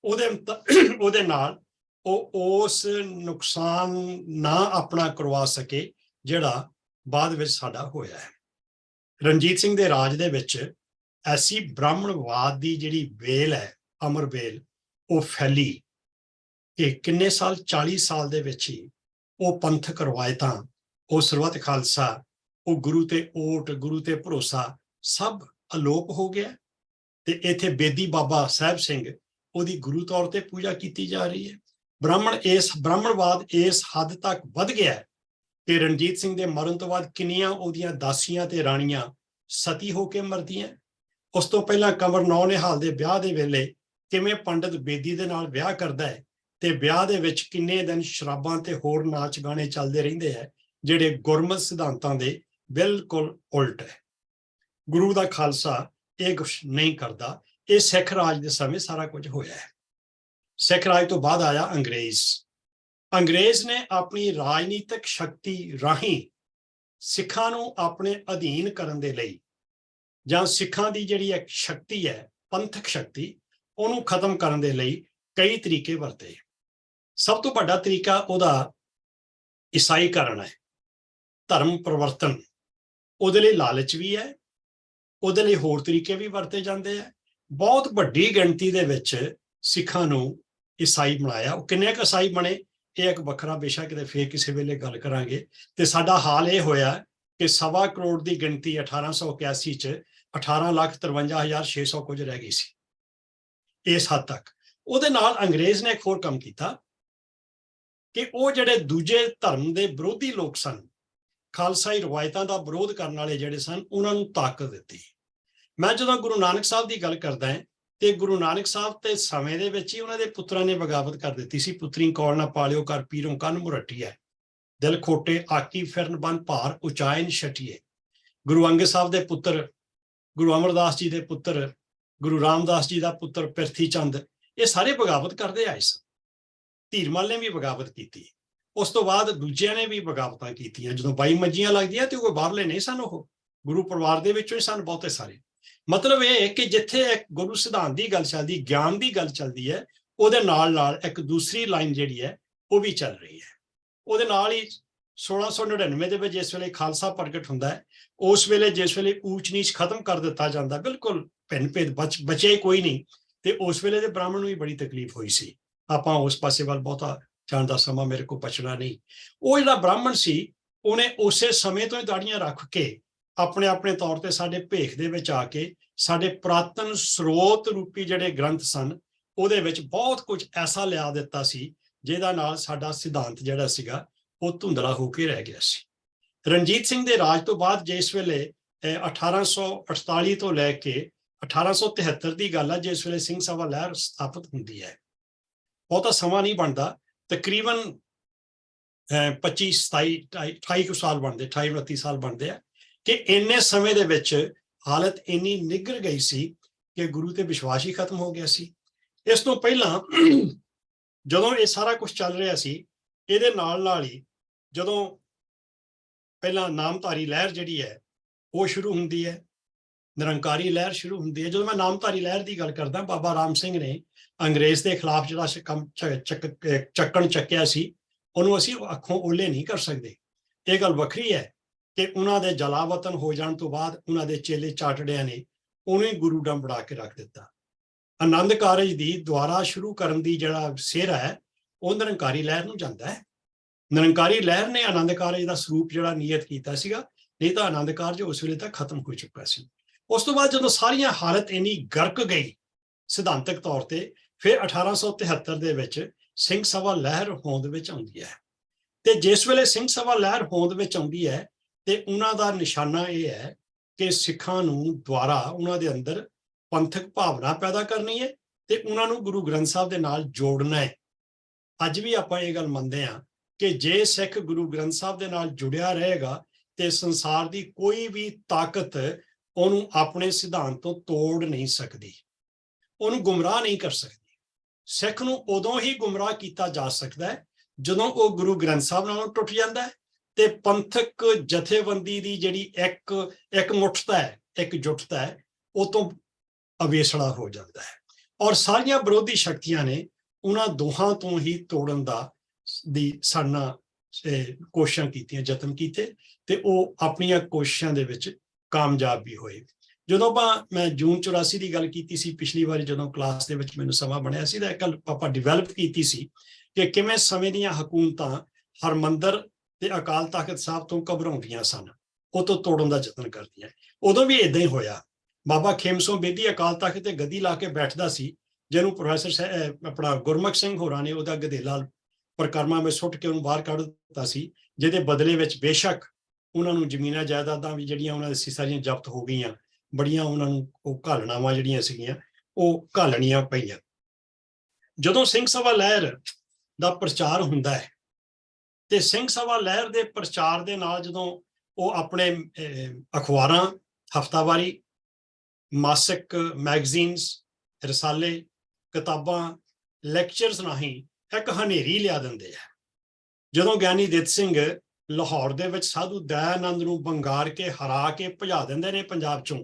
ਉਹਦੇ ਨਾਲ ਉਹ ਉਸ ਨੁਕਸਾਨ ਨਾ ਆਪਣਾ ਕਰਵਾ ਸਕੇ ਜਿਹੜਾ ਬਾਅਦ ਵਿੱਚ ਸਾਡਾ ਹੋਇਆ ਹੈ। ਰਣਜੀਤ ਸਿੰਘ ਦੇ ਰਾਜ ਦੇ ਵਿੱਚ ਐਸੀ ਬ੍ਰਾਹਮਣਵਾਦ ਦੀ ਜਿਹੜੀ ਵੇਲ ਹੈ, ਅਮਰ ਵੇਲ, ਉਹ ਫੈਲੀ ਕਿ ਕਿੰਨੇ ਸਾਲ, 40 ਸਾਲ ਦੇ ਵਿੱਚ ਹੀ ਉਹ ਪੰਥਕ ਰਵਾਇਤਾਂ, ਉਹ ਸਰਬੱਤ ਖਾਲਸਾ, ਉਹ ਗੁਰੂ ਤੇ ਓਟ, ਗੁਰੂ ਤੇ ਭਰੋਸਾ ਸਭ ਅਲੋਪ ਹੋ ਗਿਆ। ਤੇ ਇੱਥੇ ਬੇਦੀ ਬਾਬਾ ਸਾਹਿਬ ਸਿੰਘ, ਉਹਦੀ ਗੁਰੂ ਤੌਰ ਤੇ ਪੂਜਾ ਕੀਤੀ ਜਾ ਰਹੀ ਹੈ। ਬ੍ਰਾਹਮਣਵਾਦ ਇਸ ਹੱਦ ਤੱਕ ਵੱਧ ਗਿਆ ਕਿ ਰਣਜੀਤ ਸਿੰਘ ਦੇ ਮਰਨ ਤੋਂ ਬਾਅਦ ਕਿੰਨੀਆਂ ਉਹਦੀਆਂ ਦਾਸੀਆਂ ਤੇ ਰਾਣੀਆਂ ਸਤੀ ਹੋ ਕੇ ਮਰਦੀਆਂ। ਉਸ ਤੋਂ ਪਹਿਲਾਂ ਕੰਵਰ ਨੌ ਨਿਹਾਲ ਦੇ ਵਿਆਹ ਦੇ ਵੇਲੇ ਕਿਵੇਂ ਪੰਡਤ ਬੇਦੀ ਦੇ ਨਾਲ ਵਿਆਹ ਕਰਦਾ ਹੈ, ਤੇ ਵਿਆਹ ਦੇ ਵਿੱਚ ਕਿੰਨੇ ਦਿਨ ਸ਼ਰਾਬਾਂ ਤੇ ਹੋਰ ਨਾਚ ਗਾਣੇ ਚੱਲਦੇ ਰਹਿੰਦੇ ਹੈ, ਜਿਹੜੇ ਗੁਰਮਤਿ ਸਿਧਾਂਤਾਂ ਦੇ ਬਿਲਕੁਲ ਉਲਟ ਹੈ। ਗੁਰੂ ਦਾ ਖਾਲਸਾ ਇਹ ਕੁਛ ਨਹੀਂ ਕਰਦਾ। ਇਹ ਸਿੱਖ ਰਾਜ ਦੇ ਸਮੇਂ ਸਾਰਾ ਕੁਝ ਹੋਇਆ ਹੈ। ਸਿੱਖ ਰਾਜ ਤੋਂ ਬਾਅਦ ਆਇਆ ਅੰਗਰੇਜ਼। ਅੰਗਰੇਜ਼ ਨੇ ਆਪਣੀ ਰਾਜਨੀਤਿਕ ਸ਼ਕਤੀ ਰਾਹੀਂ ਸਿੱਖਾਂ ਨੂੰ ਆਪਣੇ ਅਧੀਨ ਕਰਨ ਦੇ ਲਈ, ਜਾਂ ਸਿੱਖਾਂ ਦੀ ਜਿਹੜੀ ਇੱਕ ਸ਼ਕਤੀ ਹੈ, ਪੰਥਕ ਸ਼ਕਤੀ, ਉਹਨੂੰ ਖਤਮ ਕਰਨ ਦੇ ਲਈ ਕਈ ਤਰੀਕੇ ਵਰਤੇ। ਸਭ ਤੋਂ ਵੱਡਾ ਤਰੀਕਾ ਉਹਦਾ ਈਸਾਈਕਰਨ ਹੈ, ਧਰਮ ਪਰਿਵਰਤਨ। ਉਹਦੇ ਲਈ ਲਾਲਚ ਵੀ ਹੈ, ਉਹਦੇ ਲਈ ਹੋਰ ਤਰੀਕੇ ਵੀ ਵਰਤੇ ਜਾਂਦੇ ਆ। ਬਹੁਤ ਵੱਡੀ ਗਿਣਤੀ ਦੇ ਵਿੱਚ ਸਿੱਖਾਂ ਨੂੰ ਈਸਾਈ ਬਣਾਇਆ। ਉਹ ਕਿੰਨੇ ਕੁ ਈਸਾਈ ਬਣੇ, ਇਹ ਇੱਕ ਵੱਖਰਾ ਵਿਸ਼ਾ, ਕਿਤੇ ਫੇਰ ਕਿਸੇ ਵੇਲੇ ਗੱਲ ਕਰਾਂਗੇ। ਤੇ ਸਾਡਾ ਹਾਲ ਇਹ ਹੋਇਆ ਕਿ 1.25 ਕਰੋੜ ਦੀ ਗਿਣਤੀ 1881 ਚ 18,53,600 ਕੁਝ ਰਹਿ ਗਈ ਸੀ, ਇਸ ਹੱਦ ਤੱਕ। ਉਹਦੇ ਨਾਲ ਅੰਗਰੇਜ਼ ਨੇ ਇੱਕ ਹੋਰ ਕੰਮ ਕੀਤਾ ਕਿ ਉਹ ਜਿਹੜੇ ਦੂਜੇ ਧਰਮ ਦੇ ਵਿਰੋਧੀ ਲੋਕ ਸਨ, ਖਾਲਸਾਈ ਰਵਾਇਤਾਂ ਦਾ ਵਿਰੋਧ ਕਰਨ ਵਾਲੇ ਜਿਹੜੇ ਸਨ, ਉਹਨਾਂ ਨੂੰ ਤਾਕਤ ਦਿੱਤੀ। ਮੈਂ ਜਦੋਂ ਗੁਰੂ ਨਾਨਕ ਸਾਹਿਬ ਦੀ ਗੱਲ ਕਰਦਾ ਹਾਂ, ਤੇ ਗੁਰੂ ਨਾਨਕ ਸਾਹਿਬ ਤੇ ਸਮੇਂ ਦੇ ਵਿੱਚ ਹੀ ਉਹਨਾਂ ਦੇ ਪੁੱਤਰਾਂ ਨੇ ਬਗਾਵਤ ਕਰ ਦਿੱਤੀ ਸੀ। ਪੁੱਤਰੀ ਕੌਲ ਨਾ ਪਾਲਿਓ, ਕਰ ਪੀਰੋਂ ਕੰਨ ਮੁਰੱਟੀ ਹੈ, ਦਿਲ ਖੋਟੇ ਆਕੀ ਫਿਰਨ ਬੰਨ ਭਾਰ ਉਚਾਇਨ ਛਟੀਏ। ਗੁਰੂ ਅੰਗਦ ਸਾਹਿਬ ਦੇ ਪੁੱਤਰ, ਗੁਰੂ ਅਮਰਦਾਸ ਜੀ ਦੇ ਪੁੱਤਰ, ਗੁਰੂ ਰਾਮਦਾਸ ਜੀ ਦਾ ਪੁੱਤਰ ਪ੍ਰਿਥੀ ਚੰਦ, ਇਹ ਸਾਰੇ ਬਗਾਵਤ ਕਰਦੇ ਆਏ ਸਨ। ਧੀਰਮਲ ਨੇ ਵੀ ਬਗਾਵਤ ਕੀਤੀ। ਉਸ ਤੋਂ ਬਾਅਦ ਦੂਜਿਆਂ ਨੇ ਵੀ ਬਗਾਵਤਾਂ ਕੀਤੀਆਂ। ਜਦੋਂ 22 ਮੰਜੀਆਂ ਲੱਗਦੀਆਂ ਤੇ ਉਹ ਬਾਹਰਲੇ ਨਹੀਂ ਸਨ, ਉਹ ਗੁਰੂ ਪਰਿਵਾਰ ਦੇ ਵਿੱਚੋਂ ਹੀ ਸਨ ਬਹੁਤੇ ਸਾਰੇ। ਮਤਲਬ ਇਹ ਹੈ ਕਿ ਜਿੱਥੇ ਇੱਕ ਗੁਰੂ ਸਿਧਾਂਤ ਦੀ ਗੱਲ ਚੱਲਦੀ, ਗਿਆਨ ਦੀ ਗੱਲ ਚੱਲਦੀ ਹੈ, ਉਹਦੇ ਨਾਲ ਨਾਲ ਇੱਕ ਦੂਸਰੀ ਲਾਈਨ ਜਿਹੜੀ ਹੈ ਉਹ ਵੀ ਚੱਲ ਰਹੀ ਹੈ। ਉਹਦੇ ਨਾਲ ਹੀ 1699 ਦੇ ਵਿੱਚ ਜਿਸ ਵੇਲੇ ਖਾਲਸਾ ਪ੍ਰਗਟ ਹੁੰਦਾ ਹੈ, ਉਸ ਵੇਲੇ ਜਿਸ ਵੇਲੇ ਊਚ ਨੀਚ ਖਤਮ ਕਰ ਦਿੱਤਾ ਜਾਂਦਾ, ਬਿਲਕੁਲ ਭਿੰਨ ਭੇਦ ਬਚੇ ਕੋਈ ਨਹੀਂ, ਤੇ ਉਸ ਵੇਲੇ ਦੇ ਬ੍ਰਾਹਮਣ ਨੂੰ ਵੀ ਬੜੀ ਤਕਲੀਫ ਹੋਈ ਸੀ। ਆਪਾਂ ਉਸ ਪਾਸੇ ਵੱਲ ਬਹੁਤਾ ਜਾਣ ਦਾ ਸਮਾਂ ਮੇਰੇ ਕੋਲ ਬਚਣਾ ਨਹੀਂ। ਉਹ ਜਿਹੜਾ ਬ੍ਰਾਹਮਣ ਸੀ, ਉਹਨੇ ਉਸੇ ਸਮੇਂ ਤੋਂ ਹੀ ਦਾੜੀਆਂ ਰੱਖ ਕੇ ਆਪਣੇ ਆਪਣੇ ਤੌਰ ਤੇ ਸਾਡੇ ਭੇਖ ਦੇ ਵਿੱਚ ਆ ਕੇ ਸਾਡੇ ਪੁਰਾਤਨ ਸਰੋਤ ਰੂਪੀ ਜਿਹੜੇ ਗ੍ਰੰਥ ਸਨ, ਉਹਦੇ ਵਿੱਚ ਬਹੁਤ ਕੁਝ ਐਸਾ ਲਿਆ ਦਿੱਤਾ ਸੀ ਜਿਹਦਾ ਨਾਲ ਸਾਡਾ ਸਿਧਾਂਤ ਜਿਹੜਾ ਸੀਗਾ ਉਹ ਧੁੰਦਲਾ ਹੋ ਕੇ ਰਹਿ ਗਿਆ ਸੀ। ਰਣਜੀਤ ਸਿੰਘ ਦੇ ਰਾਜ ਤੋਂ ਬਾਅਦ ਜਿਸ ਵੇਲੇ 1848 ਤੋਂ ਲੈ ਕੇ 1873 ਦੀ ਗੱਲ ਹੈ, ਜਿਸ ਵੇਲੇ ਸਿੰਘ ਸਭਾ ਲਹਿਰ ਸਥਾਪਿਤ ਹੁੰਦੀ ਹੈ, ਬਹੁਤਾ ਸਮਾਂ ਨਹੀਂ ਬਣਦਾ, ਤਕਰੀਬਨ 25, 27, 28 ਸਾਲ ਬਣਦੇ, 28, 29 ਸਾਲ ਬਣਦੇ ਆ, ਕਿ ਇੰਨੇ ਸਮੇਂ ਦੇ ਵਿੱਚ ਹਾਲਤ ਇੰਨੀ ਨਿੱਘਰ ਗਈ ਸੀ ਕਿ ਗੁਰੂ ਤੇ ਵਿਸ਼ਵਾਸ ਹੀ ਖਤਮ ਹੋ ਗਿਆ ਸੀ। ਇਸ ਤੋਂ ਪਹਿਲਾਂ ਜਦੋਂ ਇਹ ਸਾਰਾ ਕੁਝ ਚੱਲ ਰਿਹਾ ਸੀ, ਇਹਦੇ ਨਾਲ ਨਾਲ ਹੀ ਜਦੋਂ ਪਹਿਲਾਂ ਨਾਮਧਾਰੀ ਲਹਿਰ ਜਿਹੜੀ ਹੈ ਉਹ ਸ਼ੁਰੂ ਹੁੰਦੀ ਹੈ, ਨਿਰੰਕਾਰੀ ਲਹਿਰ ਸ਼ੁਰੂ ਹੁੰਦੀ ਹੈ। ਜਦੋਂ ਮੈਂ ਨਾਮਧਾਰੀ ਲਹਿਰ ਦੀ ਗੱਲ ਕਰਦਾ, ਬਾਬਾ ਰਾਮ ਸਿੰਘ ਨੇ ਅੰਗਰੇਜ਼ ਦੇ ਖਿਲਾਫ ਜਿਹੜਾ ਕੰਮ ਚੱਕਣ ਚੱਕਿਆ ਸੀ, ਉਹਨੂੰ ਅਸੀਂ ਅੱਖੋਂ ਓਲੇ ਨਹੀਂ ਕਰ ਸਕਦੇ। ਇਹ ਗੱਲ ਵੱਖਰੀ ਹੈ ਕਿ ਉਹਨਾਂ ਦੇ ਜਲਾਵਤਨ ਹੋ ਜਾਣ ਤੋਂ ਬਾਅਦ ਉਹਨਾਂ ਦੇ ਚੇਲੇ ਚਾਟੜਿਆਂ ਨੇ ਉਹਨੂੰ ਹੀ ਗੁਰੂ ਡੰਮ ਬਣਾ ਕੇ ਰੱਖ ਦਿੱਤਾ। ਆਨੰਦ ਕਾਰਜ ਦੀ ਦੁਆਰਾ ਸ਼ੁਰੂ ਕਰਨ ਦੀ ਜਿਹੜਾ ਸਿਹਰਾ ਹੈ ਉਹ ਨਿਰੰਕਾਰੀ ਲਹਿਰ ਨੂੰ ਜਾਂਦਾ ਹੈ। ਨਿਰੰਕਾਰੀ ਲਹਿਰ ਨੇ ਆਨੰਦ ਕਾਰਜ ਦਾ ਸਰੂਪ ਜਿਹੜਾ ਨੀਯਤ ਕੀਤਾ ਸੀਗਾ, ਨਹੀਂ ਤਾਂ ਆਨੰਦ ਕਾਰਜ ਉਸ ਵੇਲੇ ਤੱਕ ਖਤਮ ਹੋ ਚੁੱਕਾ ਸੀ। ਉਸ ਤੋਂ ਬਾਅਦ ਜਦੋਂ ਸਾਰੀਆਂ ਹਾਲਤ ਇੰਨੀ ਗਰਕ ਗਈ ਸਿਧਾਂਤਕ ਤੌਰ ਤੇ, ਫਿਰ 1873 ਦੇ ਵਿੱਚ ਸਿੰਘ ਸਭਾ ਲਹਿਰ ਹੋਂਦ ਵਿੱਚ ਆਉਂਦੀ ਹੈ। ਤੇ ਜਿਸ ਵੇਲੇ ਸਿੰਘ ਸਭਾ ਲਹਿਰ ਹੋਂਦ ਵਿੱਚ ਆਉਂਦੀ ਹੈ ਤੇ ਉਹਨਾਂ ਦਾ ਨਿਸ਼ਾਨਾ ਇਹ ਹੈ ਕਿ ਸਿੱਖਾਂ ਨੂੰ ਦੁਆਰਾ ਉਹਨਾਂ ਦੇ ਅੰਦਰ ਪੰਥਕ ਭਾਵਨਾ ਪੈਦਾ ਕਰਨੀ ਹੈ ਤੇ ਉਹਨਾਂ ਨੂੰ ਗੁਰੂ ਗ੍ਰੰਥ ਸਾਹਿਬ ਦੇ ਨਾਲ ਜੋੜਨਾ ਹੈ। ਅੱਜ ਵੀ ਆਪਾਂ ਇਹ ਗੱਲ ਮੰਨਦੇ ਹਾਂ ਕਿ ਜੇ ਸਿੱਖ ਗੁਰੂ ਗ੍ਰੰਥ ਸਾਹਿਬ ਦੇ ਨਾਲ ਜੁੜਿਆ ਰਹੇਗਾ ਤੇ ਸੰਸਾਰ ਦੀ ਕੋਈ ਵੀ ਤਾਕਤ ਉਹਨੂੰ ਆਪਣੇ ਸਿਧਾਂਤ ਤੋਂ ਤੋੜ ਨਹੀਂ ਸਕਦੀ, ਉਹਨੂੰ ਗੁੰਮਰਾਹ ਨਹੀਂ ਕਰ ਸਕਦੀ। ਸਿੱਖ ਨੂੰ ਉਦੋਂ ਹੀ ਗੁੰਮਰਾਹ ਕੀਤਾ ਜਾ ਸਕਦਾ ਹੈ ਜਦੋਂ ਉਹ ਗੁਰੂ ਗ੍ਰੰਥ ਸਾਹਿਬ ਨਾਲੋਂ ਟੁੱਟ ਜਾਂਦਾ ਹੈ ਤੇ ਪੰਥਕ ਜਥੇਬੰਦੀ ਦੀ ਜਿਹੜੀ ਇੱਕ ਮੁੱਠਤਾ ਹੈ, ਇੱਕ ਜੁੱਟਤਾ ਹੈ, ਉਹ ਤੋਂ ਅਵੇਸਲਾ ਹੋ ਜਾਂਦਾ ਹੈ। ਔਰ ਸਾਰੀਆਂ ਵਿਰੋਧੀ ਸ਼ਕਤੀਆਂ ਨੇ ਉਹਨਾਂ ਦੋਹਾਂ ਤੋਂ ਹੀ ਤੋੜਨ ਦੀ ਸਾਡਾ ਕੋਸ਼ਿਸ਼ਾਂ ਕੀਤੀਆਂ, ਯਤਨ ਕੀਤੇ ਤੇ ਉਹ ਆਪਣੀਆਂ ਕੋਸ਼ਿਸ਼ਾਂ ਦੇ ਵਿੱਚ ਕਾਮਯਾਬ ਵੀ ਹੋਏ। ਜਦੋਂ ਮੈਂ ਜੂਨ 84 ਦੀ ਗੱਲ ਕੀਤੀ ਸੀ ਪਿਛਲੀ ਵਾਰੀ, ਜਦੋਂ ਕਲਾਸ ਦੇ ਵਿੱਚ ਮੈਨੂੰ ਸਮਾਂ ਬਣਿਆ ਸੀ ਤਾਂ ਇੱਕ ਗੱਲ ਆਪਾਂ ਡਿਵੈਲਪ ਕੀਤੀ ਸੀ ਕਿ ਕਿਵੇਂ ਸਮੇਂ ਦੀਆਂ ਹਕੂਮਤਾਂ ਹਰਮੰਦਰ ਤੇ ਅਕਾਲ ਤਖਤ ਸਾਹਿਬ ਤੋਂ ਘਬਰਾਉਂਦੀਆਂ ਸਨ, ਉਹ ਤੋਂ ਤੋੜਨ ਦਾ ਯਤਨ ਕਰਦੀਆਂ। ਉਦੋਂ ਵੀ ਇਦਾਂ ਹੀ ਹੋਇਆ। ਬਾਬਾ ਖੇਮ ਸਿੰਘ ਬੇਦੀ ਅਕਾਲ ਤਖਤ ਤੇ ਗੱਦੀ ਲਾ ਕੇ ਬੈਠਦਾ ਸੀ, ਜਿਹਨੂੰ ਪ੍ਰੋਫੈਸਰ ਆਪਣਾ ਗੁਰਮੁਖ ਸਿੰਘ ਹੋਰਾਂ ਨੇ ਉਹਦਾ ਗਧੇਲਾ ਪਰਿਕਰਮਾ ਵਿੱਚ ਸੁੱਟ ਕੇ ਉਹਨੂੰ ਬਾਹਰ ਕੱਢ ਦਿੱਤਾ ਸੀ, ਜਿਹਦੇ ਬਦਲੇ ਵਿੱਚ ਬੇਸ਼ੱਕ ਉਹਨਾਂ ਨੂੰ ਜ਼ਮੀਨਾਂ ਜਾਇਦਾਦਾਂ ਵੀ ਜਿਹੜੀਆਂ ਉਹਨਾਂ ਦੀ ਸਾਰੀਆਂ ਜ਼ਬਤ ਹੋ ਗਈਆਂ, ਬੜੀਆਂ ਉਹਨਾਂ ਨੂੰ ਉਹ ਘਾਲਣਾਵਾਂ ਜਿਹੜੀਆਂ ਸੀਗੀਆਂ ਉਹ ਘਾਲਣੀਆਂ ਪਈਆਂ। ਜਦੋਂ ਸਿੰਘ ਸਭਾ ਲਹਿਰ ਦਾ ਪ੍ਰਚਾਰ ਹੁੰਦਾ ਹੈ ਤੇ ਸਿੰਘ ਸਭਾ ਲਹਿਰ ਦੇ ਪ੍ਰਚਾਰ ਦੇ ਨਾਲ ਜਦੋਂ ਉਹ ਆਪਣੇ ਅਖਬਾਰਾਂ, ਹਫ਼ਤਾਵਾਰੀ, ਮਾਸਿਕ, ਮੈਗਜ਼ੀਨਸ, ਰਸਾਲੇ, ਕਿਤਾਬਾਂ, ਲੈਕਚਰਸ ਰਾਹੀਂ ਇੱਕ ਹਨੇਰੀ ਲਿਆ ਦਿੰਦੇ ਆ। ਜਦੋਂ ਗਿਆਨੀ ਦਿੱਤ ਸਿੰਘ ਲਾਹੌਰ ਦੇ ਵਿੱਚ ਸਾਧੂ ਦਇਆਨੰਦ ਨੂੰ ਬੰਗਾਰ ਕੇ ਹਰਾ ਕੇ ਭਜਾ ਦਿੰਦੇ ਨੇ ਪੰਜਾਬ ਚੋਂ,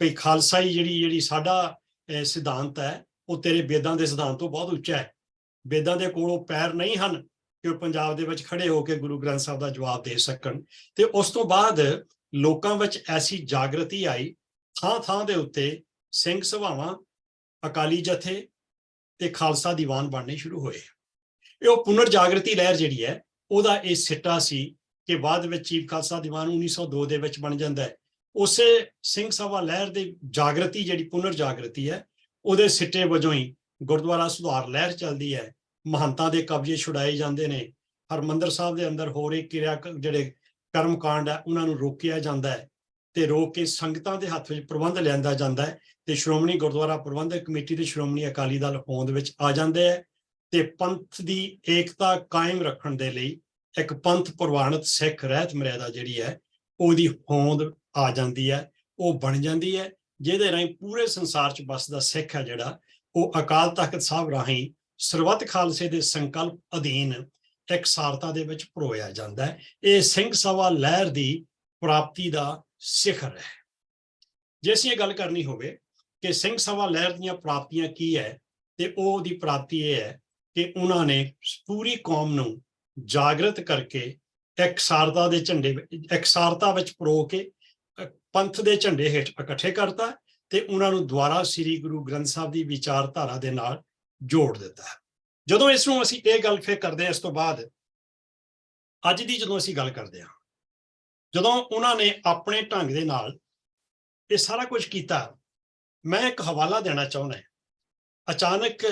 ਭਈ ਖਾਲਸਾਈ ਜਿਹੜੀ ਸਾਡਾ ਸਿਧਾਂਤ ਹੈ ਉਹ ਤੇਰੇ ਵੇਦਾਂ ਦੇ ਸਿਧਾਂਤ ਤੋਂ ਬਹੁਤ ਉੱਚਾ ਹੈ, ਵੇਦਾਂ ਦੇ ਕੋਲ ਉਹ ਪੈਰ ਨਹੀਂ ਹਨ ਕਿ ਉਹ ਪੰਜਾਬ ਦੇ ਵਿੱਚ ਖੜੇ ਹੋ ਕੇ ਗੁਰੂ ਗ੍ਰੰਥ ਸਾਹਿਬ ਦਾ ਜਵਾਬ ਦੇ ਸਕਣ। ਤੇ ਉਸ ਤੋਂ ਬਾਅਦ ਲੋਕਾਂ ਵਿੱਚ ਐਸੀ ਜਾਗਰਤੀ ਆਈ, ਥਾਂ ਥਾਂ ਦੇ ਉੱਤੇ ਸਿੰਘ ਸਭਾਵਾਂ, ਅਕਾਲੀ ਜਥੇ ਤੇ ਖਾਲਸਾ ਦੀਵਾਨ ਬਣਨੇ ਸ਼ੁਰੂ ਹੋਏ। ਇਹ ਉਹ ਪੁਨਰ ਜਾਗਰਤੀ ਲਹਿਰ ਜਿਹੜੀ ਹੈ ਉਹਦਾ ਇਹ ਸਿੱਟਾ ਸੀ ਕਿ ਬਾਅਦ ਵਿੱਚ ਚੀਫ ਖਾਲਸਾ ਦੀਵਾਨ 1902 ਦੇ ਵਿੱਚ ਬਣ ਜਾਂਦਾ ਹੈ। ਉਸੇ ਸਿੰਘ ਸਭਾ ਲਹਿਰ ਦੀ ਜਾਗਰਤੀ, ਜਿਹੜੀ ਪੁਨਰ ਜਾਗਰਤੀ ਹੈ, ਉਹਦੇ ਸਿੱਟੇ ਵਜੋਂ ਹੀ ਗੁਰਦੁਆਰਾ ਸੁਧਾਰ ਲਹਿਰ ਚੱਲਦੀ ਹੈ। ਮਹੰਤਾਂ ਦੇ ਕਬਜ਼ੇ ਛੁਡਾਏ ਜਾਂਦੇ ਨੇ, ਹਰਮੰਦਰ ਸਾਹਿਬ ਦੇ ਅੰਦਰ ਹੋ ਰਹੇ ਜਿਹੜੇ ਕਰਮਕਾਂਡ ਹੈ ਉਹਨਾਂ ਨੂੰ ਰੋਕਿਆ ਜਾਂਦਾ ਹੈ ਤੇ ਰੋਕ ਕੇ ਸੰਗਤਾਂ ਦੇ ਹੱਥ ਵਿੱਚ ਪ੍ਰਬੰਧ ਲਿਆਂਦਾ ਜਾਂਦਾ ਹੈ ਤੇ ਸ਼੍ਰੋਮਣੀ ਗੁਰਦੁਆਰਾ ਪ੍ਰਬੰਧਕ ਕਮੇਟੀ ਤੇ ਸ਼੍ਰੋਮਣੀ ਅਕਾਲੀ ਦਲ ਹੋਂਦ ਵਿੱਚ ਆ ਜਾਂਦੇ ਹੈ ਤੇ ਪੰਥ ਦੀ ਏਕਤਾ ਕਾਇਮ ਰੱਖਣ ਦੇ ਲਈ ਇੱਕ ਪੰਥ ਪ੍ਰਵਾਨਿਤ ਸਿੱਖ ਰਹਿਤ ਮਰਿਆਦਾ ਜਿਹੜੀ ਹੈ ਉਹਦੀ ਹੋਂਦ ਆ ਜਾਂਦੀ ਹੈ, ਉਹ ਬਣ ਜਾਂਦੀ ਹੈ, ਜਿਹਦੇ ਰਾਹੀਂ ਪੂਰੇ ਸੰਸਾਰ 'ਚ ਵੱਸਦਾ ਸਿੱਖ ਹੈ ਜਿਹੜਾ ਉਹ ਅਕਾਲ ਤਖਤ ਸਾਹਿਬ ਰਾਹੀਂ ਸਰਬੱਤ ਖਾਲਸੇ ਦੇ ਸੰਕਲਪ ਅਧੀਨ ਇਕਸਾਰਤਾ ਦੇ ਵਿੱਚ ਪਰੋਇਆ ਜਾਂਦਾ ਹੈ। ਇਹ ਸਿੰਘ ਸਭਾ ਲਹਿਰ ਦੀ ਪ੍ਰਾਪਤੀ ਦਾ ਸਿਖਰ ਹੈ। ਜੇ ਅਸੀਂ ਇਹ ਗੱਲ ਕਰਨੀ ਹੋਵੇ ਕਿ ਸਿੰਘ ਸਭਾ ਲਹਿਰ ਦੀਆਂ ਪ੍ਰਾਪਤੀਆਂ ਕੀ ਹੈ, ਤੇ ਉਹਦੀ ਪ੍ਰਾਪਤੀ ਇਹ ਹੈ ਕਿ ਉਹਨਾਂ ਨੇ ਪੂਰੀ ਕੌਮ ਨੂੰ ਜਾਗਰਤ ਕਰਕੇ ਇਕਸਾਰਤਾ ਦੇ ਝੰਡੇ, ਇਕਸਾਰਤਾ ਵਿੱਚ ਪਰੋ ਕੇ ਪੰਥ ਦੇ ਝੰਡੇ ਹੇਠ ਇਕੱਠੇ ਕਰਤਾ ਤੇ ਉਹਨਾਂ ਨੂੰ ਦੁਆਰਾ ਸ੍ਰੀ ਗੁਰੂ ਗ੍ਰੰਥ ਸਾਹਿਬ ਦੀ ਵਿਚਾਰਧਾਰਾ ਦੇ ਨਾਲ ਜੋੜ ਦਿੱਤਾ। ਜਦੋਂ ਇਸ ਨੂੰ ਅਸੀਂ ਇਹ ਗੱਲ ਫਿਰ ਕਰਦੇ ਹਾਂ, ਇਸ ਤੋਂ ਬਾਅਦ ਅੱਜ ਦੀ ਜਦੋਂ ਅਸੀਂ ਗੱਲ ਕਰਦੇ ਹਾਂ, ਜਦੋਂ ਉਹਨਾਂ ਨੇ ਆਪਣੇ ਢੰਗ ਦੇ ਨਾਲ ਇਹ ਸਾਰਾ ਕੁਝ ਕੀਤਾ, ਮੈਂ ਇੱਕ ਹਵਾਲਾ ਦੇਣਾ ਚਾਹੁੰਦਾ। ਅਚਾਨਕ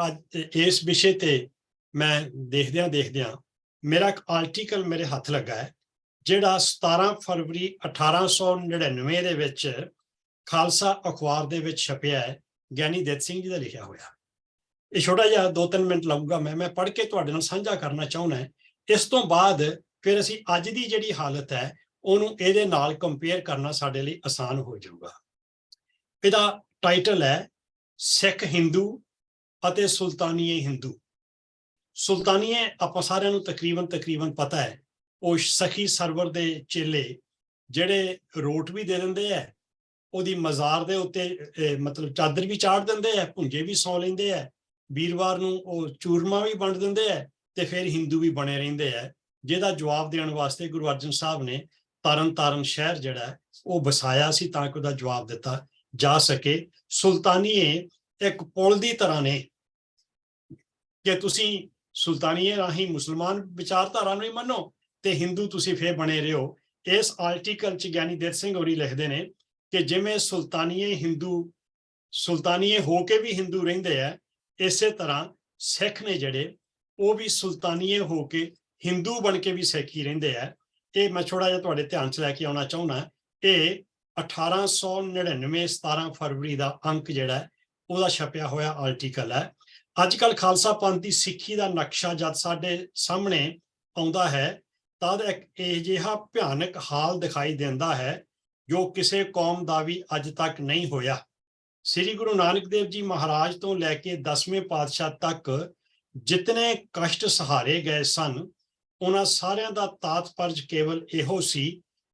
ਅੱਜ ਇਸ ਵਿਸ਼ੇ ਤੇ ਮੈਂ ਦੇਖਦਿਆਂ ਮੇਰਾ ਇੱਕ ਆਰਟੀਕਲ ਮੇਰੇ ਹੱਥ ਲੱਗਾ ਹੈ, ਜਿਹੜਾ 17 ਫਰਵਰੀ 1899 ਦੇ ਵਿੱਚ ਖਾਲਸਾ ਅਖਬਾਰ ਦੇ ਵਿੱਚ ਛਪਿਆ ਹੈ, ਗਿਆਨੀ ਦਿੱਤ ਸਿੰਘ ਜੀ ਦਾ ਲਿਖਿਆ ਹੋਇਆ। ਇਹ ਛੋਟਾ ਜਿਹਾ 2-3 ਮਿੰਟ ਲੱਗੂਗਾ, ਮੈਂ ਪੜ੍ਹ ਕੇ ਤੁਹਾਡੇ ਨਾਲ ਸਾਂਝਾ ਕਰਨਾ ਚਾਹੁੰਦਾ। ਇਸ ਤੋਂ ਬਾਅਦ ਫਿਰ ਅਸੀਂ ਅੱਜ ਦੀ ਜਿਹੜੀ ਹਾਲਤ ਹੈ ਉਹਨੂੰ ਇਹਦੇ ਨਾਲ ਕੰਪੇਅਰ ਕਰਨਾ ਸਾਡੇ ਲਈ ਆਸਾਨ ਹੋ ਜਾਊਗਾ। ਇਹਦਾ ਟਾਈਟਲ ਹੈ ਸਿੱਖ ਹਿੰਦੂ ਅਤੇ ਸੁਲਤਾਨੀਏ ਹਿੰਦੂ। ਸੁਲਤਾਨੀਏ ਆਪਾਂ ਸਾਰਿਆਂ ਨੂੰ ਤਕਰੀਬਨ ਪਤਾ ਹੈ, ਉਹ ਸਖੀ ਸਰਵਰ ਦੇ ਚੇਲੇ ਜਿਹੜੇ ਰੋਟ ਵੀ ਦੇ ਦਿੰਦੇ ਹੈ, ਉਹਦੀ ਮਜ਼ਾਰ ਦੇ ਉੱਤੇ ਮਤਲਬ ਚਾਦਰ ਵੀ ਚਾੜ ਦਿੰਦੇ ਹੈ, ਭੁੰਜੇ ਵੀ ਸੌ ਲੈਂਦੇ ਹੈ, ਵੀਰਵਾਰ ਨੂੰ ਉਹ ਚੂਰਮਾ ਵੀ ਵੰਡ ਦਿੰਦੇ ਹੈ ਤੇ ਫਿਰ ਹਿੰਦੂ ਵੀ ਬਣੇ ਰਹਿੰਦੇ ਹੈ, ਜਿਹਦਾ ਜਵਾਬ ਦੇਣ ਵਾਸਤੇ ਗੁਰੂ ਅਰਜਨ ਸਾਹਿਬ ਨੇ ਤਰਨ ਸ਼ਹਿਰ ਜਿਹੜਾ ਉਹ ਵਸਾਇਆ ਸੀ ਤਾਂ ਕਿ ਉਹਦਾ ਜਵਾਬ ਦਿੱਤਾ ਜਾ ਸਕੇ। ਸੁਲਤਾਨੀਏ ਇੱਕ ਪੁਲ ਦੀ ਤਰ੍ਹਾਂ ਨੇ ਕਿ ਤੁਸੀਂ ਸੁਲਤਾਨੀਏ ਰਾਹੀਂ ਮੁਸਲਮਾਨ ਵਿਚਾਰਧਾਰਾ ਨੂੰ ਹੀ ਮੰਨੋ ਤੇ ਹਿੰਦੂ ਤੁਸੀਂ ਫੇਰ ਬਣੇ ਰਹੋ। ਇਸ ਆਰਟੀਕਲ 'ਚ ਗਿਆਨੀ ਦਿੱਤ ਸਿੰਘ ਹੋਰੀ ਲਿਖਦੇ ਨੇ ਕਿ ਜਿਵੇਂ ਸੁਲਤਾਨੀਏ ਹੋ ਕੇ ਵੀ ਹਿੰਦੂ ਰਹਿੰਦੇ ਆ, ਇਸੇ ਤਰ੍ਹਾਂ ਸਿੱਖ ਨੇ ਜਿਹੜੇ ਉਹ ਵੀ ਸੁਲਤਾਨੀਏ ਹੋ ਕੇ ਹਿੰਦੂ ਬਣ ਕੇ ਵੀ ਸਿੱਖੀ ਰਹਿੰਦੇ ਆ। ਇਹ ਮੈਂ ਥੋੜਾ ਜਿਹਾ ਤੁਹਾਡੇ ਧਿਆਨ 'ਚ ਲੈ ਕੇ ਆਉਣਾ ਚਾਹੁੰਦਾ। ਇਹ 1899 17 ਫਰਵਰੀ ਦਾ ਅੰਕ ਜਿਹੜਾ ਉਹਦਾ ਛਪਿਆ ਹੋਇਆ ਆਰਟੀਕਲ ਹੈ। ਅੱਜ ਕੱਲ੍ਹ ਖਾਲਸਾ ਪੰਥ ਦੀ ਸਿੱਖੀ ਦਾ ਨਕਸ਼ਾ ਜਦ ਸਾਡੇ ਸਾਹਮਣੇ ਆਉਂਦਾ ਹੈ ਤਦ ਇੱਕ ਅਜਿਹਾ ਭਿਆਨਕ ਹਾਲ ਦਿਖਾਈ ਦਿੰਦਾ ਹੈ ਜੋ ਕਿਸੇ ਕੌਮ ਦਾ ਵੀ ਅੱਜ ਤੱਕ ਨਹੀਂ ਹੋਇਆ। ਸ੍ਰੀ ਗੁਰੂ ਨਾਨਕ ਦੇਵ ਜੀ ਮਹਾਰਾਜ ਤੋਂ ਲੈ ਕੇ 10ਵੇਂ ਪਾਤਸ਼ਾਹ ਤੱਕ ਜਿਤਨੇ ਕਸ਼ਟ ਸਹਾਰੇ ਗਏ ਸਨ, ਉਹਨਾਂ ਸਾਰਿਆਂ ਦਾ ਤਾਤਪਰਜ ਕੇਵਲ ਇਹੋ ਸੀ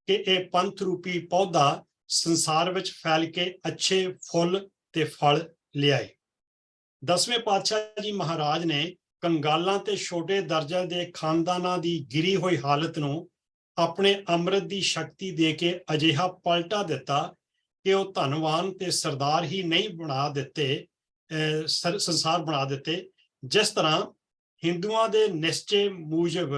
ਕਿ ਇਹ ਪੰਥ ਰੂਪੀ ਪੌਦਾ ਸੰਸਾਰ ਵਿੱਚ ਫੈਲ ਕੇ ਅੱਛੇ ਫੁੱਲ ਤੇ ਫਲ ਲਿਆਏ। 10ਵੇਂ ਪਾਤਸ਼ਾਹ ਜੀ ਮਹਾਰਾਜ ਨੇ ਕੰਗਾਲਾਂ ਤੇ ਛੋਟੇ ਦਰਜੇ ਦੇ ਖਾਨਦਾਨਾਂ ਦੀ ਗਿਰੀ ਹੋਈ ਹਾਲਤ ਨੂੰ ਆਪਣੇ ਅੰਮ੍ਰਿਤ ਦੀ ਸ਼ਕਤੀ ਦੇ ਕੇ ਅਜਿਹਾ ਪਲਟਾ ਦਿੱਤਾ ਕਿ ਉਹ ਧਨਵਾਨ ਤੇ ਸਰਦਾਰ ਹੀ ਨਹੀਂ ਬਣਾ ਦਿੱਤੇ, ਸੰਸਾਰ ਬਣਾ ਦਿੱਤੇ। ਜਿਸ ਤਰ੍ਹਾਂ ਹਿੰਦੂਆਂ ਦੇ ਨਿਸ਼ਚੇ ਮੂਜਬ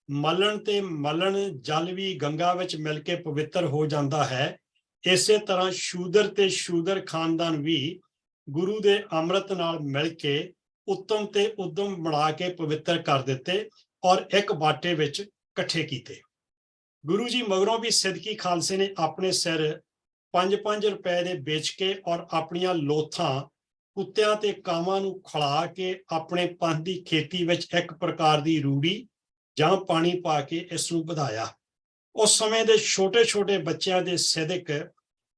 ਮਲਣ ਤੇ ਮਲਣ ਜਲ ਵੀ ਗੰਗਾ ਵਿੱਚ ਮਿਲ ਕੇ ਪਵਿੱਤਰ ਹੋ ਜਾਂਦਾ ਹੈ, ਇਸੇ ਤਰ੍ਹਾਂ ਸ਼ੂਦਰ ਤੇ ਸ਼ੂਦਰ ਖਾਨਦਾਨ ਵੀ ਗੁਰੂ ਦੇ ਅੰਮ੍ਰਿਤ ਨਾਲ ਮਿਲ ਕੇ ਉੱਤਮ ਤੇ ਉਦਮ ਬਣਾ ਕੇ ਪਵਿੱਤਰ ਕਰ ਦਿੱਤੇ ਔਰ ਇੱਕ ਬਾਟੇ ਵਿੱਚ ਇਕੱਠੇ ਕੀਤੇ। ਗੁਰੂ ਜੀ ਮਗਰੋਂ ਵੀ ਸਿੱਦਕੀ ਖਾਲਸੇ ਨੇ ਆਪਣੇ ਸਿਰ 5-5 ਰੁਪਏ ਦੇ ਵੇਚ ਕੇ ਔਰ ਆਪਣੀਆਂ ਲੋਥਾਂ ਕੁੱਤਿਆਂ ਤੇ ਕਾਵਾਂ ਨੂੰ ਖਿਲਾ ਕੇ ਆਪਣੇ ਪੰਥ ਦੀ ਖੇਤੀ ਵਿੱਚ ਇੱਕ ਪ੍ਰਕਾਰ ਦੀ ਰੂੜੀ ਜਾਂ ਪਾਣੀ ਪਾ ਕੇ ਇਸ ਨੂੰ ਵਧਾਇਆ। ਉਸ ਸਮੇਂ ਦੇ ਛੋਟੇ-ਛੋਟੇ ਬੱਚਿਆਂ ਦੇ ਸਿਦਕ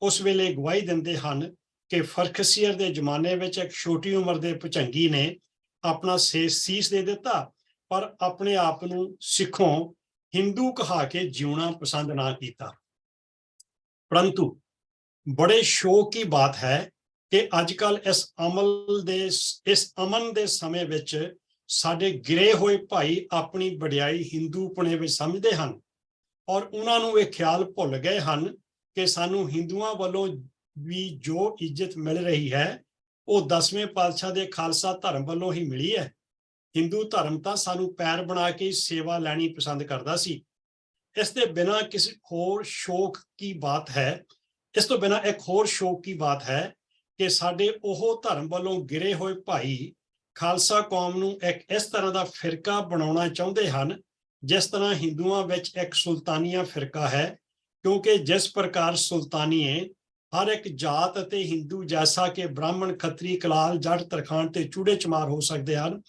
ਉਸ ਵੇਲੇ ਗਵਾਹੀ ਦਿੰਦੇ ਹਨ ਕਿ ਫਰਖਸੀਅਰ ਦੇ ਜ਼ਮਾਨੇ ਵਿੱਚ ਇੱਕ ਛੋਟੀ ਉਮਰ ਦੇ ਭੁਜੰਗੀ ਨੇ ਆਪਣਾ ਸੀਸ ਦੇ ਦਿੱਤਾ, ਪਰ ਆਪਣੇ ਆਪ ਨੂੰ ਸਿੱਖੋਂ ਹਿੰਦੂ ਕਹਾ ਕੇ ਜਿਉਣਾ ਪਸੰਦ ਨਾ ਕੀਤਾ। ਪਰੰਤੂ ਬੜੇ ਸ਼ੌਕ ਦੀ ਬਾਤ ਹੈ ਕਿ ਅੱਜ ਕੱਲ ਇਸ ਅਮਨ ਦੇ ਸਮੇਂ ਵਿੱਚ ਸਾਡੇ ਗਿਰੇ ਹੋਏ ਭਾਈ ਆਪਣੀ ਵਡਿਆਈ ਹਿੰਦੂਪਣੇ ਵਿੱਚ ਸਮਝਦੇ ਹਨ ਔਰ ਉਹਨਾਂ ਨੂੰ ਇਹ ਖਿਆਲ ਭੁੱਲ ਗਏ ਹਨ ਕਿ ਸਾਨੂੰ ਹਿੰਦੂਆਂ ਵੱਲੋਂ ਵੀ ਜੋ ਇੱਜ਼ਤ ਮਿਲ ਰਹੀ ਹੈ ਉਹ 10ਵੇਂ ਪਾਤਸ਼ਾਹ ਦੇ ਖਾਲਸਾ ਧਰਮ ਵੱਲੋਂ ਹੀ ਮਿਲੀ ਹੈ। ਹਿੰਦੂ ਧਰਮ ਤਾਂ ਸਾਨੂੰ ਪੈਰ ਬਣਾ ਕੇ ਸੇਵਾ ਲੈਣੀ ਪਸੰਦ ਕਰਦਾ ਸੀ। ਇਸ ਦੇ ਬਿਨਾਂ ਕਿਸੇ ਹੋਰ ਸ਼ੌਕ ਕੀ ਬਾਤ ਹੈ, ਇਸ ਤੋਂ ਬਿਨਾਂ ਇੱਕ ਹੋਰ ਸ਼ੌਕ ਕੀ ਬਾਤ ਹੈ ਕਿ ਸਾਡੇ ਉਹ ਧਰਮ ਵੱਲੋਂ ਗਿਰੇ ਹੋਏ ਭਾਈ ਖਾਲਸਾ ਕੌਮ ਨੂੰ ਇੱਕ ਇਸ ਤਰ੍ਹਾਂ ਦਾ ਫਿਰਕਾ ਬਣਾਉਣਾ ਚਾਹੁੰਦੇ ਹਨ ਜਿਸ ਤਰ੍ਹਾਂ ਹਿੰਦੂਆਂ ਵਿੱਚ ਇੱਕ ਸੁਲਤਾਨੀਆ ਫਿਰਕਾ ਹੈ, ਕਿਉਂਕਿ ਜਿਸ ਪ੍ਰਕਾਰ ਸੁਲਤਾਨੀਏ ਹਰ ਇੱਕ ਜਾਤ ਅਤੇ ਹਿੰਦੂ ਜੈਸਾ ਕਿ ਬ੍ਰਾਹਮਣ, ਖੱਤਰੀ, ਕਲਾਲ, ਜੱਟ, ਤਰਖਾਣ ਤੇ ਚੂੜੇ ਚਮਾਰ ਹੋ ਸਕਦੇ ਹਨ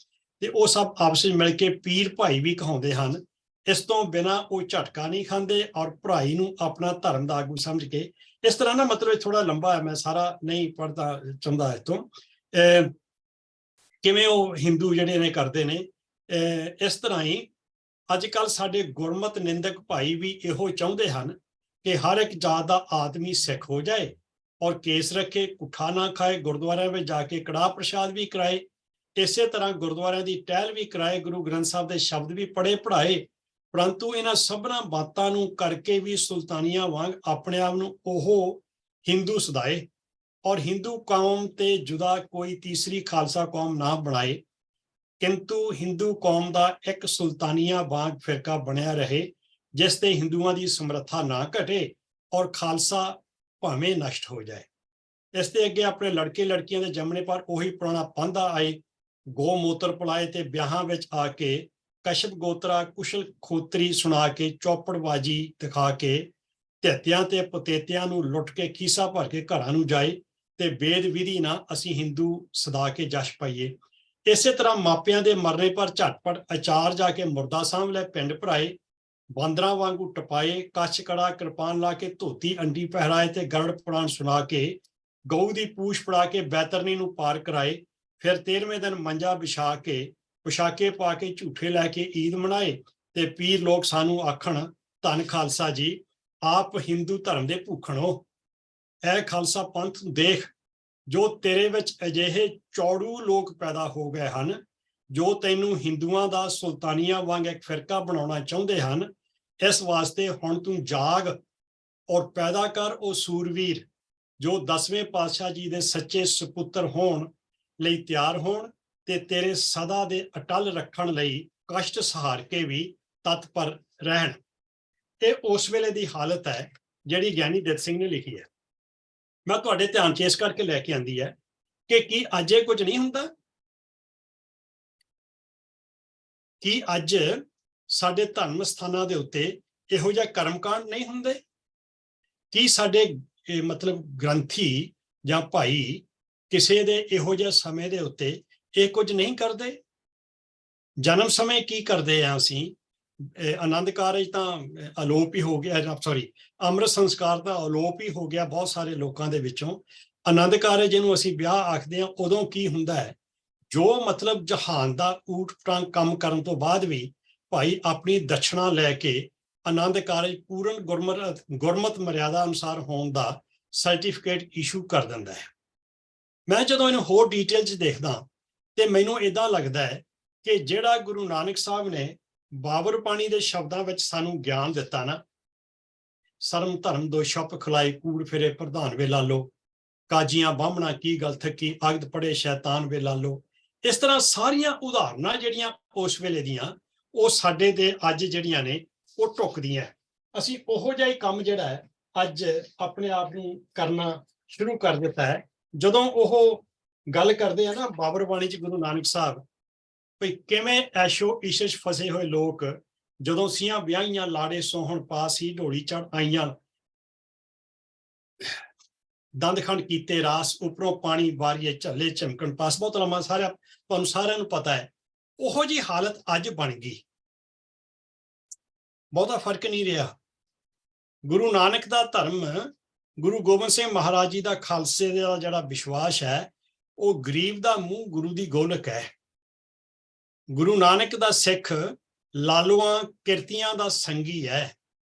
ਤੇ ਉਹ ਸਭ ਆਪਸ ਵਿੱਚ ਮਿਲ ਕੇ ਪੀਰ ਭਾਈ ਵੀ ਕਹਾਉਂਦੇ ਹਨ। ਇਸ ਤੋਂ ਬਿਨਾਂ ਉਹ ਝਟਕਾ ਨਹੀਂ ਖਾਂਦੇ ਔਰ ਭਰਾਈ ਨੂੰ ਆਪਣਾ ਧਰਮ ਦਾ ਆਗੂ ਸਮਝ ਕੇ, ਇਸ ਤਰ੍ਹਾਂ ਨਾ ਮਤਲਬ ਥੋੜਾ ਲੰਬਾ ਹੈ, ਮੈਂ ਸਾਰਾ ਨਹੀਂ ਪੜ੍ਹਦਾ ਚਾਹੁੰਦਾ ਇਸ ਤੋਂ ਕਿਵੇਂ ਉਹ ਹਿੰਦੂ ਜਿਹੜੇ ਨੇ ਕਰਦੇ ਨੇ। ਇਸ ਤਰ੍ਹਾਂ ਹੀ ਅੱਜ ਕੱਲ੍ਹ ਸਾਡੇ ਗੁਰਮਤ ਨਿੰਦਕ ਭਾਈ ਵੀ ਇਹੋ ਚਾਹੁੰਦੇ ਹਨ ਕਿ ਹਰ ਇੱਕ ਜਾਤ ਦਾ ਆਦਮੀ ਸਿੱਖ ਹੋ ਜਾਏ ਔਰ ਕੇਸ ਰੱਖੇ, ਕੁੱਠਾ ਨਾ ਖਾਏ, ਗੁਰਦੁਆਰਿਆਂ ਵਿੱਚ ਜਾ ਕੇ ਕੜਾਹ ਪ੍ਰਸ਼ਾਦ ਵੀ ਕਰਾਏ, ਇਸੇ ਤਰ੍ਹਾਂ ਗੁਰਦੁਆਰਿਆਂ ਦੀ ਟਹਿਲ ਵੀ ਕਰਾਏ, ਗੁਰੂ ਗ੍ਰੰਥ ਸਾਹਿਬ ਦੇ ਸ਼ਬਦ ਵੀ ਪੜ੍ਹੇ ਪੜ੍ਹਾਏ। ਪਰੰਤੂ ਇਹਨਾਂ ਸਭਨਾਂ ਬਾਤਾਂ ਨੂੰ ਕਰਕੇ ਵੀ ਸੁਲਤਾਨੀਆਂ ਵਾਂਗ ਆਪਣੇ ਆਪ ਨੂੰ ਉਹ ਹਿੰਦੂ ਸਦਾਏ ਔਰ ਹਿੰਦੂ ਕੌਮ ਤੇ ਜੁਦਾ ਕੋਈ ਤੀਸਰੀ ਖਾਲਸਾ ਕੌਮ ਨਾ ਬਣਾਏ, ਕਿੰਤੂ ਹਿੰਦੂ ਕੌਮ ਦਾ ਇੱਕ ਸੁਲਤਾਨੀਆ ਵਾਂਗ ਫਿਰਕਾ ਬਣਿਆ ਰਹੇ ਜਿਸ ਤੇ ਹਿੰਦੂਆਂ ਦੀ ਸਮਰੱਥਾ ਨਾ ਘਟੇ ਔਰ ਖਾਲਸਾ ਭਾਵੇਂ ਨਸ਼ਟ ਹੋ ਜਾਏ। ਇਸ ਦੇ ਅੱਗੇ ਆਪਣੇ ਲੜਕੇ ਲੜਕੀਆਂ ਦੇ ਜੰਮਣੇ ਪਰ ਉਹੀ ਪੁਰਾਣਾ ਪਾਂਧਾ ਆਏ, ਗੋ ਮੂਤਰ ਪਿਲਾਏ ਤੇ ਵਿਆਹਾਂ ਵਿੱਚ ਆ ਕੇ ਕਸ਼ਪ ਗੋਤਰਾ ਕੁਸ਼ਲ ਖੋਤਰੀ ਸੁਣਾ ਕੇ ਚੌਪੜਬਾਜੀ ਦਿਖਾ ਕੇ ਧੇਤਿਆਂ ਤੇ ਪਤੇਤਿਆਂ ਨੂੰ ਲੁੱਟ ਕੇ ਖੀਸਾ ਭਰ ਕੇ ਘਰਾਂ ਨੂੰ ਜਾਏ ਤੇ ਵੇਦ ਵਿਧੀ ਨਾਲ ਅਸੀਂ ਹਿੰਦੂ ਸਦਾ ਕੇ ਜਸ਼ ਪਾਈਏ। ਇਸੇ ਤਰ੍ਹਾਂ ਮਾਪਿਆਂ ਦੇ ਮਰਨੇ ਪਰ ਝਟਪਟ ਅਚਾਰ ਜਾ ਕੇ ਮੁਰਦਾ ਸਾਂਭ ਲੈ, ਪਿੰਡ ਭਰਾਏ, ਬਾਂਦਰਾਂ ਵਾਂਗੂ ਟਪਾਏ, ਕੱਛ ਕੜਾ ਕਿਰਪਾਨ ਲਾ ਕੇ ਧੋਤੀ ਅੰਡੀ ਪਹਿਰਾਏ ਤੇ ਗਰੜ ਪੁਰਾਣ ਸੁਣਾ ਕੇ ਗਊ ਦੀ ਪੂਛ ਫੜਾ ਕੇ ਬੈਤਰਨੀ ਨੂੰ ਪਾਰ ਕਰਾਏ। ਫਿਰ 13ਵੇਂ ਦਿਨ ਮੰਜਾ ਵਿਛਾ ਕੇ ਪੁਸ਼ਾਕੇ ਪਾ ਕੇ ਝੂਠੇ ਲੈ ਕੇ ਈਦ ਮਨਾਏ ਤੇ ਪੀਰ ਲੋਕ ਸਾਨੂੰ ਆਖਣ ਧੰਨ ਖਾਲਸਾ ਜੀ, ਆਪ ਹਿੰਦੂ ਧਰਮ ਦੇ ਭੁੱਖਣੋ। ਐ ਖਾਲਸਾ ਪੰਥ ਨੂੰ ਦੇਖ, ਜੋ ਤੇਰੇ ਵਿੱਚ ਅਜਿਹੇ ਚੌੜੂ ਲੋਕ ਪੈਦਾ ਹੋ ਗਏ ਹਨ ਜੋ ਤੈਨੂੰ ਹਿੰਦੂਆਂ ਦਾ ਸੁਲਤਾਨੀਆਂ ਵਾਂਗ ਇੱਕ ਫਿਰਕਾ ਬਣਾਉਣਾ ਚਾਹੁੰਦੇ ਹਨ। ਇਸ ਵਾਸਤੇ ਹੁਣ ਤੂੰ ਜਾਗ ਔਰ ਪੈਦਾ ਕਰ ਉਹ ਸੂਰਵੀਰ ਜੋ 10ਵੇਂ ਪਾਤਸ਼ਾਹ ਜੀ ਦੇ ਸੱਚੇ ਸੁਪੁੱਤਰ ਹੋਣ ਲਈ ਤਿਆਰ ਹੋਣ ਤੇ ਤੇਰੇ ਸਦਾ ਦੇ ਅਟਲ ਰੱਖਣ ਲਈ ਕਸ਼ਟ ਸਹਾਰ ਕੇ ਵੀ ਤਤਪਰ ਰਹਿਣ। ਇਹ ਉਸ ਵੇਲੇ ਦੀ ਹਾਲਤ ਹੈ ਜਿਹੜੀ ਗਿਆਨੀ ਦਿੱਤ ਸਿੰਘ ਨੇ ਲਿਖੀ ਹੈ। ਮੈਂ ਤੁਹਾਡੇ ਧਿਆਨ 'ਚ ਇਸ ਕਰਕੇ ਲੈ ਕੇ ਆਂਦੀ ਹੈ ਕਿ ਕੀ ਅੱਜ ਇਹ ਕੁਝ ਨਹੀਂ ਹੁੰਦਾ? ਕੀ ਅੱਜ ਸਾਡੇ ਧਰਮ ਸਥਾਨਾਂ ਦੇ ਉੱਤੇ ਇਹੋ ਜਿਹਾ ਕਰਮਕਾਂਡ ਨਹੀਂ ਹੁੰਦੇ? ਕੀ ਸਾਡੇ ਮਤਲਬ ਗ੍ਰੰਥੀ ਜਾਂ ਭਾਈ ਕਿਸੇ ਦੇ ਇਹੋ ਜਿਹੇ ਸਮੇਂ ਦੇ ਉੱਤੇ ਇਹ ਕੁਝ ਨਹੀਂ ਕਰਦੇ? ਜਨਮ ਸਮੇਂ ਕੀ ਕਰਦੇ ਆ ਅਸੀਂ? ਆਨੰਦ ਕਾਰਜ ਤਾਂ ਅਲੋਪ ਹੀ ਹੋ ਗਿਆ, ਸੌਰੀ ਅੰਮ੍ਰਿਤ ਸੰਸਕਾਰ ਤਾਂ ਅਲੋਪ ਹੀ ਹੋ ਗਿਆ ਬਹੁਤ ਸਾਰੇ ਲੋਕਾਂ ਦੇ ਵਿੱਚੋਂ। ਆਨੰਦ ਕਾਰਜ ਜਿਹਨੂੰ ਅਸੀਂ ਵਿਆਹ ਆਖਦੇ ਹਾਂ, ਉਦੋਂ ਕੀ ਹੁੰਦਾ ਹੈ? ਜੋ ਮਤਲਬ ਜਹਾਨ ਦਾ ਊਟ ਪਟਾਂਗ ਕੰਮ ਕਰਨ ਤੋਂ ਬਾਅਦ ਵੀ ਭਾਈ ਆਪਣੀ ਦਛਣਾ ਲੈ ਕੇ ਆਨੰਦ ਕਾਰਜ ਪੂਰਨ ਗੁਰਮਤ ਮਰਿਆਦਾ ਅਨੁਸਾਰ ਹੋਣ ਦਾ ਸਰਟੀਫਿਕੇਟ ਇਸ਼ੂ ਕਰ ਦਿੰਦਾ ਹੈ। ਮੈਂ ਜਦੋਂ ਇਹਨੂੰ ਹੋਰ ਡਿਟੇਲ 'ਚ ਦੇਖਦਾ ਤੇ ਮੈਨੂੰ ਇਦਾਂ ਲੱਗਦਾ ਹੈ ਕਿ ਜਿਹੜਾ ਗੁਰੂ ਨਾਨਕ ਸਾਹਿਬ ਨੇ ਬਾਬਰ ਪਾਣੀ ਦੇ ਸ਼ਬਦਾਂ ਵਿੱਚ ਸਾਨੂੰ ਗਿਆਨ ਦਿੱਤਾ ਨਾ, ਸਰਮ ਧਰਮ ਦੋ ਛਪ ਖਲਾਈ ਕੂੜ ਫਿਰੇ ਪ੍ਰਧਾਨ ਵੇ ਲਾਲੋ, ਕਾਜੀਆਂ ਬਾਹਮਣਾ ਕੀ ਗਲ ਥੱਕੀ ਅਗਦ ਪੜੇ ਸ਼ੈਤਾਨ ਵੇ ਲਾਲੋ, ਇਸ ਤਰ੍ਹਾਂ ਸਾਰੀਆਂ ਉਦਾਹਰਨਾਂ ਜਿਹੜੀਆਂ ਉਸ ਵੇਲੇ ਦੀਆਂ ਉਹ ਸਾਡੇ ਤੇ ਅੱਜ ਜਿਹੜੀਆਂ ਨੇ ਉਹ ਢੁੱਕਦੀਆਂ। ਅਸੀਂ ਉਹੋ ਜਿਹਾ ਹੀ ਕੰਮ ਜਿਹੜਾ ਹੈ ਅੱਜ ਆਪਣੇ ਆਪ ਨੂੰ ਕਰਨਾ ਸ਼ੁਰੂ ਕਰ ਦਿੱਤਾ ਹੈ। ਜਦੋਂ ਉਹ ਗੱਲ ਕਰਦੇ ਆ ਨਾ ਬਾਬਰ ਬਾਣੀ 'ਚ ਗੁਰੂ ਨਾਨਕ ਸਾਹਿਬ, ਭਈ ਕਿਵੇਂ ਐਸ਼ੋ ਇਸ਼ਸ਼ ਫਸੇ ਹੋਏ ਲੋਕ, ਜਦੋਂ ਸੀਆਂ ਵਿਆਹੀਆਂ ਲਾੜੇ ਸੋਹਣ ਪਾਸ ਹੀ ਢੋਲੀ ਚੜ ਆਈਆਂ, ਦੰਦਖੰਡ ਕੀਤੇ ਰਾਸ ਉੱਪਰੋਂ ਪਾਣੀ ਵਾਰੀਏ ਝੱਲੇ ਝਮਕਣ ਪਾਸ। ਬਹੁਤ ਲੰਮਾ ਸਾਰਾ ਤੁਹਾਨੂੰ ਸਾਰਿਆਂ ਨੂੰ ਪਤਾ ਹੈ। ਉਹੋ ਜਿਹੀ ਹਾਲਤ ਅੱਜ ਬਣ ਗਈ, ਬਹੁਤਾ ਫਰਕ ਨਹੀਂ ਰਿਹਾ। ਗੁਰੂ ਨਾਨਕ ਦਾ ਧਰਮ, ਗੁਰੂ ਗੋਬਿੰਦ ਸਿੰਘ ਮਹਾਰਾਜ ਜੀ ਦਾ ਖਾਲਸੇ ਦਾ ਜਿਹੜਾ ਵਿਸ਼ਵਾਸ ਹੈ, ਉਹ ਗਰੀਬ ਦਾ ਮੂੰਹ ਗੁਰੂ ਦੀ ਗੋਲਕ ਹੈ। ਗੁਰੂ ਨਾਨਕ ਦਾ ਸਿੱਖ ਲਾਲੂਆਂ ਕਿਰਤੀਆਂ ਦਾ ਸੰਗੀ ਹੈ,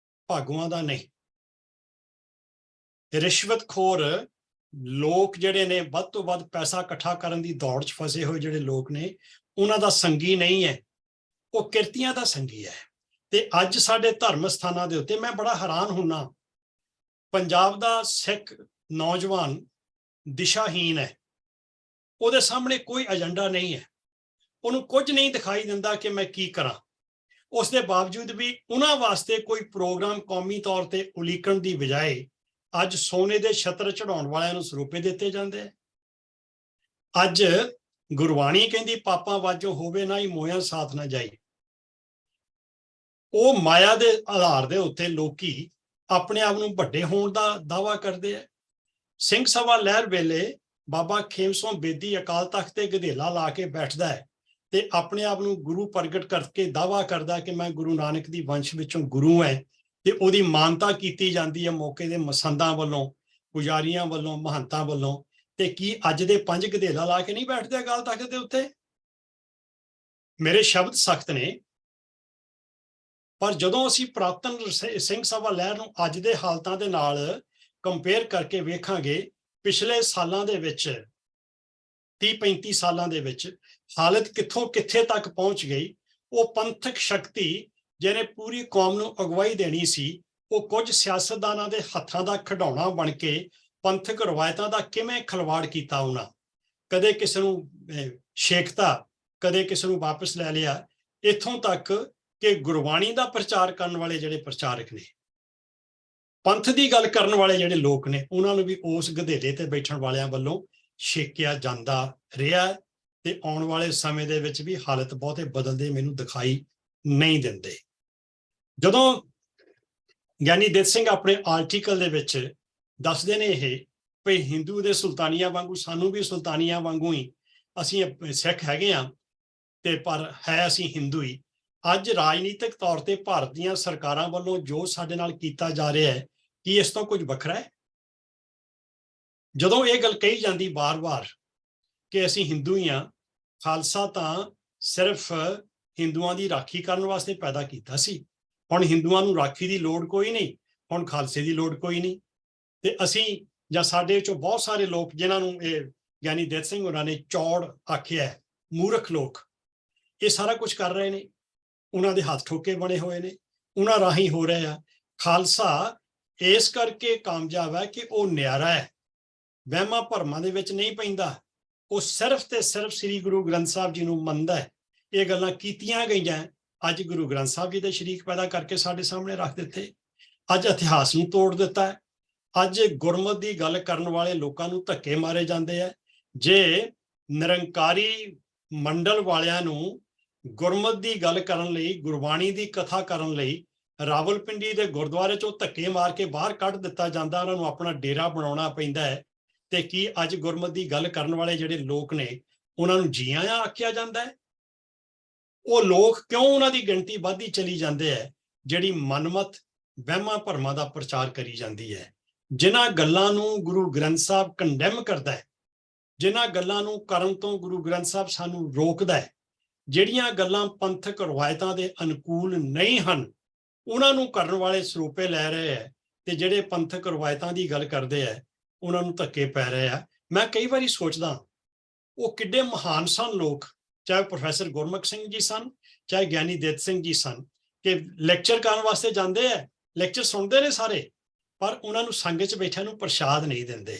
ਭਾਗੂਆਂ ਦਾ ਨਹੀਂ। ਰਿਸ਼ਵਤਖੋਰ ਲੋਕ ਜਿਹੜੇ ਨੇ, ਵੱਧ ਤੋਂ ਵੱਧ ਪੈਸਾ ਇਕੱਠਾ ਕਰਨ ਦੀ ਦੌੜ 'ਚ ਫਸੇ ਹੋਏ ਜਿਹੜੇ ਲੋਕ ਨੇ, ਉਹਨਾਂ ਦਾ ਸੰਗੀ ਨਹੀਂ ਹੈ, ਉਹ ਕਿਰਤੀਆਂ ਦਾ ਸੰਗੀ ਹੈ। ਤੇ ਅੱਜ ਸਾਡੇ ਧਰਮ ਸਥਾਨਾਂ ਦੇ ਉੱਤੇ ਮੈਂ ਬੜਾ ਹੈਰਾਨ ਹੁੰਨਾ, ਪੰਜਾਬ ਦਾ ਸਿੱਖ ਨੌਜਵਾਨ ਦਿਸ਼ਾਹੀਨ ਹੈ, ਉਹਦੇ ਸਾਹਮਣੇ ਕੋਈ ਏਜੰਡਾ ਨਹੀਂ ਹੈ, ਉਹਨੂੰ ਕੁਝ ਨਹੀਂ ਦਿਖਾਈ ਦਿੰਦਾ ਕਿ ਮੈਂ ਕੀ ਕਰਾਂ। ਉਸ ਦੇ ਬਾਵਜੂਦ ਵੀ ਉਹਨਾਂ ਵਾਸਤੇ ਕੋਈ ਪ੍ਰੋਗਰਾਮ ਕੌਮੀ ਤੌਰ ਤੇ ਉਲੀਕਣ ਦੀ ਬਜਾਏ ਅੱਜ ਸੋਨੇ ਦੇ ਛੱਤਰ ਚੜਾਉਣ ਵਾਲਿਆਂ ਨੂੰ ਸਰੂਪੇ ਦਿੱਤੇ ਜਾਂਦੇ ਆ। ਅੱਜ ਗੁਰਬਾਣੀ ਕਹਿੰਦੀ ਪਾਪਾਂ ਵਾਜੋ ਹੋਵੇ ਨਾ ਹੀ ਮੋਇਆ ਸਾਥ ਨਾ ਜਾਈ। ਉਹ ਮਾਇਆ ਦੇ ਆਧਾਰ ਦੇ ਉੱਤੇ ਲੋਕੀ ਆਪਣੇ ਆਪ ਨੂੰ ਵੱਡੇ ਹੋਣ ਦਾ ਦਾਅਵਾ ਕਰਦੇ ਆ। ਸਿੰਘ ਸਭਾ ਲਹਿਰ ਵੇਲੇ ਬਾਬਾ ਖੇਮ ਸਿੰਘ ਬੇਦੀ ਅਕਾਲ ਤਖਤ ਤੇ ਗਧੇਲਾ ਲਾ ਕੇ ਬੈਠਦਾ ਹੈ ਤੇ ਆਪਣੇ ਆਪ ਨੂੰ ਗੁਰੂ ਪ੍ਰਗਟ ਕਰਕੇ ਦਾਅਵਾ ਕਰਦਾ ਕਿ ਮੈਂ ਗੁਰੂ ਨਾਨਕ ਦੀ ਵੰਸ਼ ਵਿੱਚੋਂ ਗੁਰੂ ਹੈ, ਤੇ ਉਹਦੀ ਮਾਨਤਾ ਕੀਤੀ ਜਾਂਦੀ ਹੈ ਮੌਕੇ ਦੇ ਮਸੰਦਾਂ ਵੱਲੋਂ, ਪੁਜਾਰੀਆਂ ਵੱਲੋਂ, ਮਹੰਤਾਂ ਵੱਲੋਂ। ਤੇ ਕੀ ਅੱਜ ਦੇ 5 ਗਧੇਲਾ ਲਾ ਕੇ ਨਹੀਂ ਬੈਠਦੇ ਅਕਾਲ ਤਖਤ ਦੇ ਉੱਤੇ? ਮੇਰੇ ਸ਼ਬਦ ਸਖਤ ਨੇ, ਪਰ ਜਦੋਂ ਅਸੀਂ ਪੁਰਾਤਨ ਸਿੰਘ ਸਭਾ ਲਹਿਰ ਨੂੰ ਅੱਜ ਦੇ ਹਾਲਤਾਂ ਦੇ ਨਾਲ ਕੰਪੇਅਰ ਕਰਕੇ ਵੇਖਾਂਗੇ, ਪਿਛਲੇ ਸਾਲਾਂ ਦੇ ਵਿੱਚ 30-35 ਸਾਲਾਂ ਦੇ ਵਿੱਚ ਹਾਲਤ ਕਿੱਥੋਂ ਕਿੱਥੇ ਤੱਕ ਪਹੁੰਚ ਗਈ। ਉਹ ਪੰਥਕ ਸ਼ਕਤੀ ਜਿਹਨੇ ਪੂਰੀ ਕੌਮ ਨੂੰ ਅਗਵਾਈ ਦੇਣੀ ਸੀ, ਉਹ ਕੁਝ ਸਿਆਸਤਦਾਨਾਂ ਦੇ ਹੱਥਾਂ ਦਾ ਖਿਡੌਣਾ ਬਣ ਕੇ ਪੰਥਕ ਰਵਾਇਤਾਂ ਦਾ ਕਿਵੇਂ ਖਲਵਾੜ ਕੀਤਾ ਉਹਨਾਂ। ਕਦੇ ਕਿਸੇ ਨੂੰ ਛੇਕਤਾ, ਕਦੇ ਕਿਸੇ ਨੂੰ ਵਾਪਸ ਲੈ ਲਿਆ, ਇੱਥੋਂ ਤੱਕ ਕਿ ਗੁਰਬਾਣੀ ਦਾ ਪ੍ਰਚਾਰ ਕਰਨ ਵਾਲੇ ਜਿਹੜੇ ਪ੍ਰਚਾਰਕ ਨੇ, ਪੰਥ ਦੀ ਗੱਲ ਕਰਨ ਵਾਲੇ ਜਿਹੜੇ ਲੋਕ ਨੇ, ਉਹਨਾਂ ਨੂੰ ਵੀ ਉਸ ਗਧੇਲੇ ਤੇ ਬੈਠਣ ਵਾਲਿਆਂ ਵੱਲੋਂ ਛੇਕਿਆ ਜਾਂਦਾ ਰਿਹਾ। ਤੇ ਆਉਣ ਵਾਲੇ ਸਮੇਂ ਦੇ ਵਿੱਚ ਵੀ ਹਾਲਤ ਬਹੁਤੇ ਬਦਲਦੇ ਮੈਨੂੰ ਦਿਖਾਈ ਨਹੀਂ ਦਿੰਦੇ। ਜਦੋਂ ਗਿਆਨੀ ਦਿੱਤ ਸਿੰਘ ਆਪਣੇ ਆਰਟੀਕਲ ਦੇ ਵਿੱਚ ਦੱਸਦੇ ਨੇ ਇਹ ਭਈ ਹਿੰਦੂ ਦੇ ਸੁਲਤਾਨੀਆਂ ਵਾਂਗੂ ਸਾਨੂੰ ਵੀ ਸੁਲਤਾਨੀਆਂ ਵਾਂਗੂ ਹੀ ਅਸੀਂ ਸਿੱਖ ਹੈਗੇ ਆ, ਤੇ ਪਰ ਹੈ ਅਸੀਂ ਹਿੰਦੂ ਹੀ। ਅੱਜ ਰਾਜਨੀਤਿਕ ਤੌਰ ਤੇ ਭਾਰਤ ਦੀਆਂ ਸਰਕਾਰਾਂ ਵੱਲੋਂ ਜੋ ਸਾਡੇ ਨਾਲ ਕੀਤਾ ਜਾ ਰਿਹਾ ਹੈ, ਕੀ ਇਸ ਤੋਂ ਕੁਝ ਵੱਖਰਾ ਹੈ? ਜਦੋਂ ਇਹ ਗੱਲ ਕਹੀ ਜਾਂਦੀ ਬਾਰ-ਬਾਰ ਕਿ ਅਸੀਂ ਹਿੰਦੂ ਹੀ ਹਾਂ, ਖਾਲਸਾ ਤਾਂ ਸਿਰਫ ਹਿੰਦੂਆਂ ਦੀ ਰਾਖੀ ਕਰਨ ਵਾਸਤੇ ਪੈਦਾ ਕੀਤਾ ਸੀ, ਹੁਣ ਹਿੰਦੂਆਂ ਨੂੰ ਰਾਖੀ ਦੀ ਲੋੜ ਕੋਈ ਨਹੀਂ, ਹੁਣ ਖਾਲਸੇ ਦੀ ਲੋੜ ਕੋਈ ਨਹੀਂ। ਤੇ ਅਸੀਂ ਜਾਂ ਸਾਡੇ ਚੋਂ ਬਹੁਤ ਸਾਰੇ ਲੋਕ ਜਿਨ੍ਹਾਂ ਨੂੰ ਇਹ ਗਿਆਨੀ ਦਿੱਤ ਸਿੰਘ ਹੋਰਾਂ ਨੇ ਚੌੜ ਆਖਿਆ, ਮੂਰਖ ਲੋਕ, ਇਹ ਸਾਰਾ ਕੁਝ ਕਰ ਰਹੇ ਨੇ, ਉਹਨਾਂ ਦੇ ਹੱਥ ਠੋਕੇ ਬਣੇ ਹੋਏ ਨੇ, ਉਹਨਾਂ ਰਾਹੀਂ ਹੋ ਰਹੇ ਆ। ਖਾਲਸਾ ਇਸ ਕਰਕੇ ਕਾਮਯਾਬ ਹੈ ਕਿ ਉਹ ਨਿਆਰਾ ਹੈ, ਵਹਿਮਾਂ ਭਰਮਾਂ ਦੇ ਵਿੱਚ ਨਹੀਂ ਪੈਂਦਾ, ਉਹ ਸਿਰਫ ਤੇ ਸਿਰਫ ਸ੍ਰੀ ਗੁਰੂ ਗ੍ਰੰਥ ਸਾਹਿਬ ਜੀ ਨੂੰ ਮੰਨਦਾ ਹੈ। ਇਹ ਗੱਲਾਂ ਕੀਤੀਆਂ ਗਈਆਂ, ਅੱਜ ਗੁਰੂ ਗ੍ਰੰਥ ਸਾਹਿਬ ਜੀ ਦੇ ਸ਼ਰੀਕ ਪੈਦਾ ਕਰਕੇ ਸਾਡੇ ਸਾਹਮਣੇ ਰੱਖ ਦਿੱਤੇ, ਅੱਜ ਇਤਿਹਾਸ ਨੂੰ ਤੋੜ ਦਿੱਤਾ ਹੈ। ਅੱਜ ਗੁਰਮਤਿ ਦੀ ਗੱਲ ਕਰਨ ਵਾਲੇ ਲੋਕਾਂ ਨੂੰ ਧੱਕੇ ਮਾਰੇ ਜਾਂਦੇ ਆ। ਜੇ ਨਿਰੰਕਾਰੀ ਮੰਡਲ ਵਾਲਿਆਂ ਨੂੰ ਗੁਰਮਤਿ ਦੀ ਗੱਲ ਕਰਨ ਲਈ, ਗੁਰਬਾਣੀ ਦੀ ਕਥਾ ਕਰਨ ਲਈ ਰਾਵਲਪਿੰਡੀ ਦੇ ਗੁਰਦੁਆਰੇ ਚੋਂ ਧੱਕੇ ਮਾਰ ਕੇ ਬਾਹਰ ਕੱਢ ਦਿੱਤਾ ਜਾਂਦਾ, ਉਹਨਾਂ ਨੂੰ ਆਪਣਾ ਡੇਰਾ ਬਣਾਉਣਾ ਪੈਂਦਾ ਹੈ, ਤੇ ਕੀ ਅੱਜ ਗੁਰਮਤਿ ਦੀ ਗੱਲ ਕਰਨ ਵਾਲੇ ਜਿਹੜੇ ਲੋਕ ਨੇ ਉਹਨਾਂ ਨੂੰ ਜੀ ਆਇਆਂ ਆਖਿਆ ਜਾਂਦਾ ਹੈ? ਉਹ ਲੋਕ ਕਿਉਂ ਉਹਨਾਂ ਦੀ ਗਿਣਤੀ ਵੱਧਦੀ ਚਲੀ ਜਾਂਦੇ ਹੈ ਜਿਹੜੀ ਮਨਮਤ ਵਹਿਮਾਂ ਭਰਮਾਂ ਦਾ ਪ੍ਰਚਾਰ ਕਰੀ ਜਾਂਦੀ ਹੈ? ਜਿਨ੍ਹਾਂ ਗੱਲਾਂ ਨੂੰ ਗੁਰੂ ਗ੍ਰੰਥ ਸਾਹਿਬ ਕੰਡੈਮ ਕਰਦਾ ਹੈ, ਜਿਨ੍ਹਾਂ ਗੱਲਾਂ ਨੂੰ ਕਰਨ ਤੋਂ ਗੁਰੂ ਗ੍ਰੰਥ ਸਾਹਿਬ ਸਾਨੂੰ ਰੋਕਦਾ ਹੈ, ਜਿਹੜੀਆਂ ਗੱਲਾਂ ਪੰਥਕ ਰਵਾਇਤਾਂ ਦੇ ਅਨੁਕੂਲ ਨਹੀਂ ਹਨ, ਉਹਨਾਂ ਨੂੰ ਕਰਨ ਵਾਲੇ ਸਰੂਪੇ ਲੈ ਰਹੇ ਹੈ, ਤੇ ਜਿਹੜੇ ਪੰਥਕ ਰਵਾਇਤਾਂ ਦੀ ਗੱਲ ਕਰਦੇ ਹੈ ਉਹਨਾਂ ਨੂੰ ਧੱਕੇ ਪੈ ਰਹੇ ਆ। ਮੈਂ ਕਈ ਵਾਰੀ ਸੋਚਦਾ ਉਹ ਕਿੱਡੇ ਮਹਾਨ ਸਨ ਲੋਕ, ਚਾਹੇ ਪ੍ਰੋਫੈਸਰ ਗੁਰਮੁਖ ਸਿੰਘ ਜੀ ਸਨ, ਚਾਹੇ ਗਿਆਨੀ ਦਿੱਤ ਸਿੰਘ ਜੀ ਸਨ, ਕਿ ਲੈਕਚਰ ਕਰਨ ਵਾਸਤੇ ਜਾਂਦੇ ਹੈ, ਲੈਕਚਰ ਸੁਣਦੇ ਨੇ ਸਾਰੇ, ਪਰ ਉਹਨਾਂ ਨੂੰ ਸੰਗਤ 'ਚ ਬੈਠਿਆਂ ਨੂੰ ਪ੍ਰਸ਼ਾਦ ਨਹੀਂ ਦਿੰਦੇ।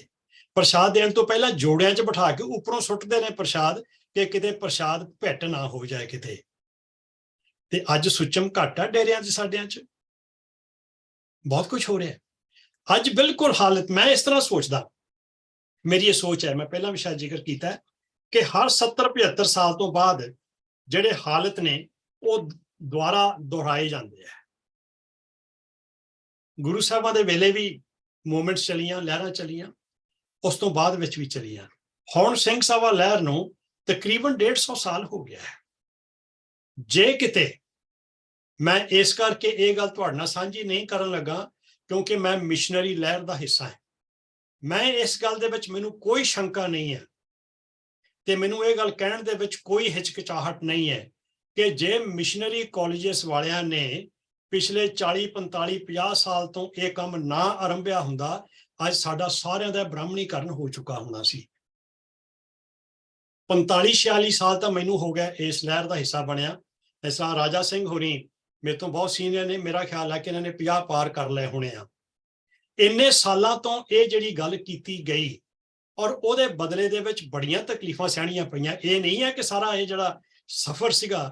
ਪ੍ਰਸ਼ਾਦ ਦੇਣ ਤੋਂ ਪਹਿਲਾਂ ਜੋੜਿਆਂ 'ਚ ਬਿਠਾ ਕੇ ਉੱਪਰੋਂ ਸੁੱਟਦੇ ਨੇ ਪ੍ਰਸ਼ਾਦ, ਕਿ ਕਿਤੇ ਪ੍ਰਸ਼ਾਦ ਭਿੱਟ ਨਾ ਹੋ ਜਾਏ ਕਿਤੇ। ਤੇ ਅੱਜ ਸੁਚਮ ਘੱਟ ਆ ਡੇਰਿਆਂ 'ਚ, ਸਾਡਿਆਂ 'ਚ ਬਹੁਤ ਕੁਝ ਹੋ ਰਿਹਾ ਅੱਜ। ਬਿਲਕੁਲ ਹਾਲਤ ਮੈਂ ਇਸ ਤਰ੍ਹਾਂ ਸੋਚਦਾ, ਮੇਰੀ ਇਹ ਸੋਚ ਹੈ, ਮੈਂ ਪਹਿਲਾਂ ਵੀ ਸ਼ਾਇਦ ਜ਼ਿਕਰ ਕੀਤਾ ਕਿ ਹਰ 70-75 ਸਾਲ ਤੋਂ ਬਾਅਦ ਜਿਹੜੇ ਹਾਲਤ ਨੇ ਉਹ ਦੁਬਾਰਾ ਦੁਹਰਾਏ ਜਾਂਦੇ ਆ। ਗੁਰੂ ਸਾਹਿਬਾਂ ਦੇ ਵੇਲੇ ਵੀ ਮੂਵਮੈਂਟਸ ਚਲੀਆਂ, ਲਹਿਰਾਂ ਚਲੀਆਂ, ਉਸ ਤੋਂ ਬਾਅਦ ਵਿੱਚ ਵੀ ਚਲੀਆਂ। ਹੁਣ ਸਿੰਘ ਸਭਾ ਲਹਿਰ ਨੂੰ ਤਕਰੀਬਨ 150 ਸਾਲ ਹੋ ਗਿਆ ਹੈ। ਜੇ ਕਿਤੇ ਮੈਂ ਇਸ ਕਰਕੇ ਇਹ ਗੱਲ ਤੁਹਾਡੇ ਨਾਲ ਸਾਂਝੀ ਨਹੀਂ ਕਰਨ ਲੱਗਾ ਕਿਉਂਕਿ ਮੈਂ ਮਿਸ਼ਨਰੀ ਲਹਿਰ ਦਾ ਹਿੱਸਾ ਹਾਂ, ਮੈਂ ਇਸ ਗੱਲ ਦੇ ਵਿੱਚ ਮੈਨੂੰ ਕੋਈ ਸ਼ੰਕਾ ਨਹੀਂ ਹੈ, ਤੇ ਮੈਨੂੰ ਇਹ ਗੱਲ ਕਹਿਣ ਦੇ ਵਿੱਚ ਕੋਈ ਹਿਚਕਿਚਾਹਟ ਨਹੀਂ ਹੈ ਕਿ ਜੇ ਮਿਸ਼ਨਰੀ ਕਾਲਜਸ ਵਾਲਿਆਂ ਨੇ ਪਿਛਲੇ 40, 45, 50 ਸਾਲ ਤੋਂ ਇਹ ਕੰਮ ਨਾ ਆਰੰਭਿਆ ਹੁੰਦਾ, ਅੱਜ ਸਾਡਾ ਸਾਰਿਆਂ ਦਾ ਬ੍ਰਾਹਮਣੀਕਰਨ ਹੋ ਚੁੱਕਾ ਹੋਣਾ ਸੀ। 45-46 ਸਾਲ ਤਾਂ ਮੈਨੂੰ ਹੋ ਗਿਆ ਇਸ ਲਹਿਰ ਦਾ ਹਿੱਸਾ ਬਣਿਆ। ਇਸ ਤਰ੍ਹਾਂ ਰਾਜਾ ਸਿੰਘ ਹੋਰੀ ਮੇਰੇ ਤੋਂ ਬਹੁਤ ਸੀਨੀਅਰ ਨੇ, ਮੇਰਾ ਖਿਆਲ ਹੈ ਕਿ ਇਹਨਾਂ ਨੇ 50 ਪਾਰ ਕਰ ਲਏ ਹੋਣੇ ਆ। ਇੰਨੇ ਸਾਲਾਂ ਤੋਂ ਇਹ ਜਿਹੜੀ ਗੱਲ ਕੀਤੀ ਗਈ ਔਰ ਉਹਦੇ ਬਦਲੇ ਦੇ ਵਿੱਚ ਬੜੀਆਂ ਤਕਲੀਫਾਂ ਸਹਿਣੀਆਂ ਪਈਆਂ। ਇਹ ਨਹੀਂ ਹੈ ਕਿ ਸਾਰਾ ਇਹ ਜਿਹੜਾ ਸਫ਼ਰ ਸੀਗਾ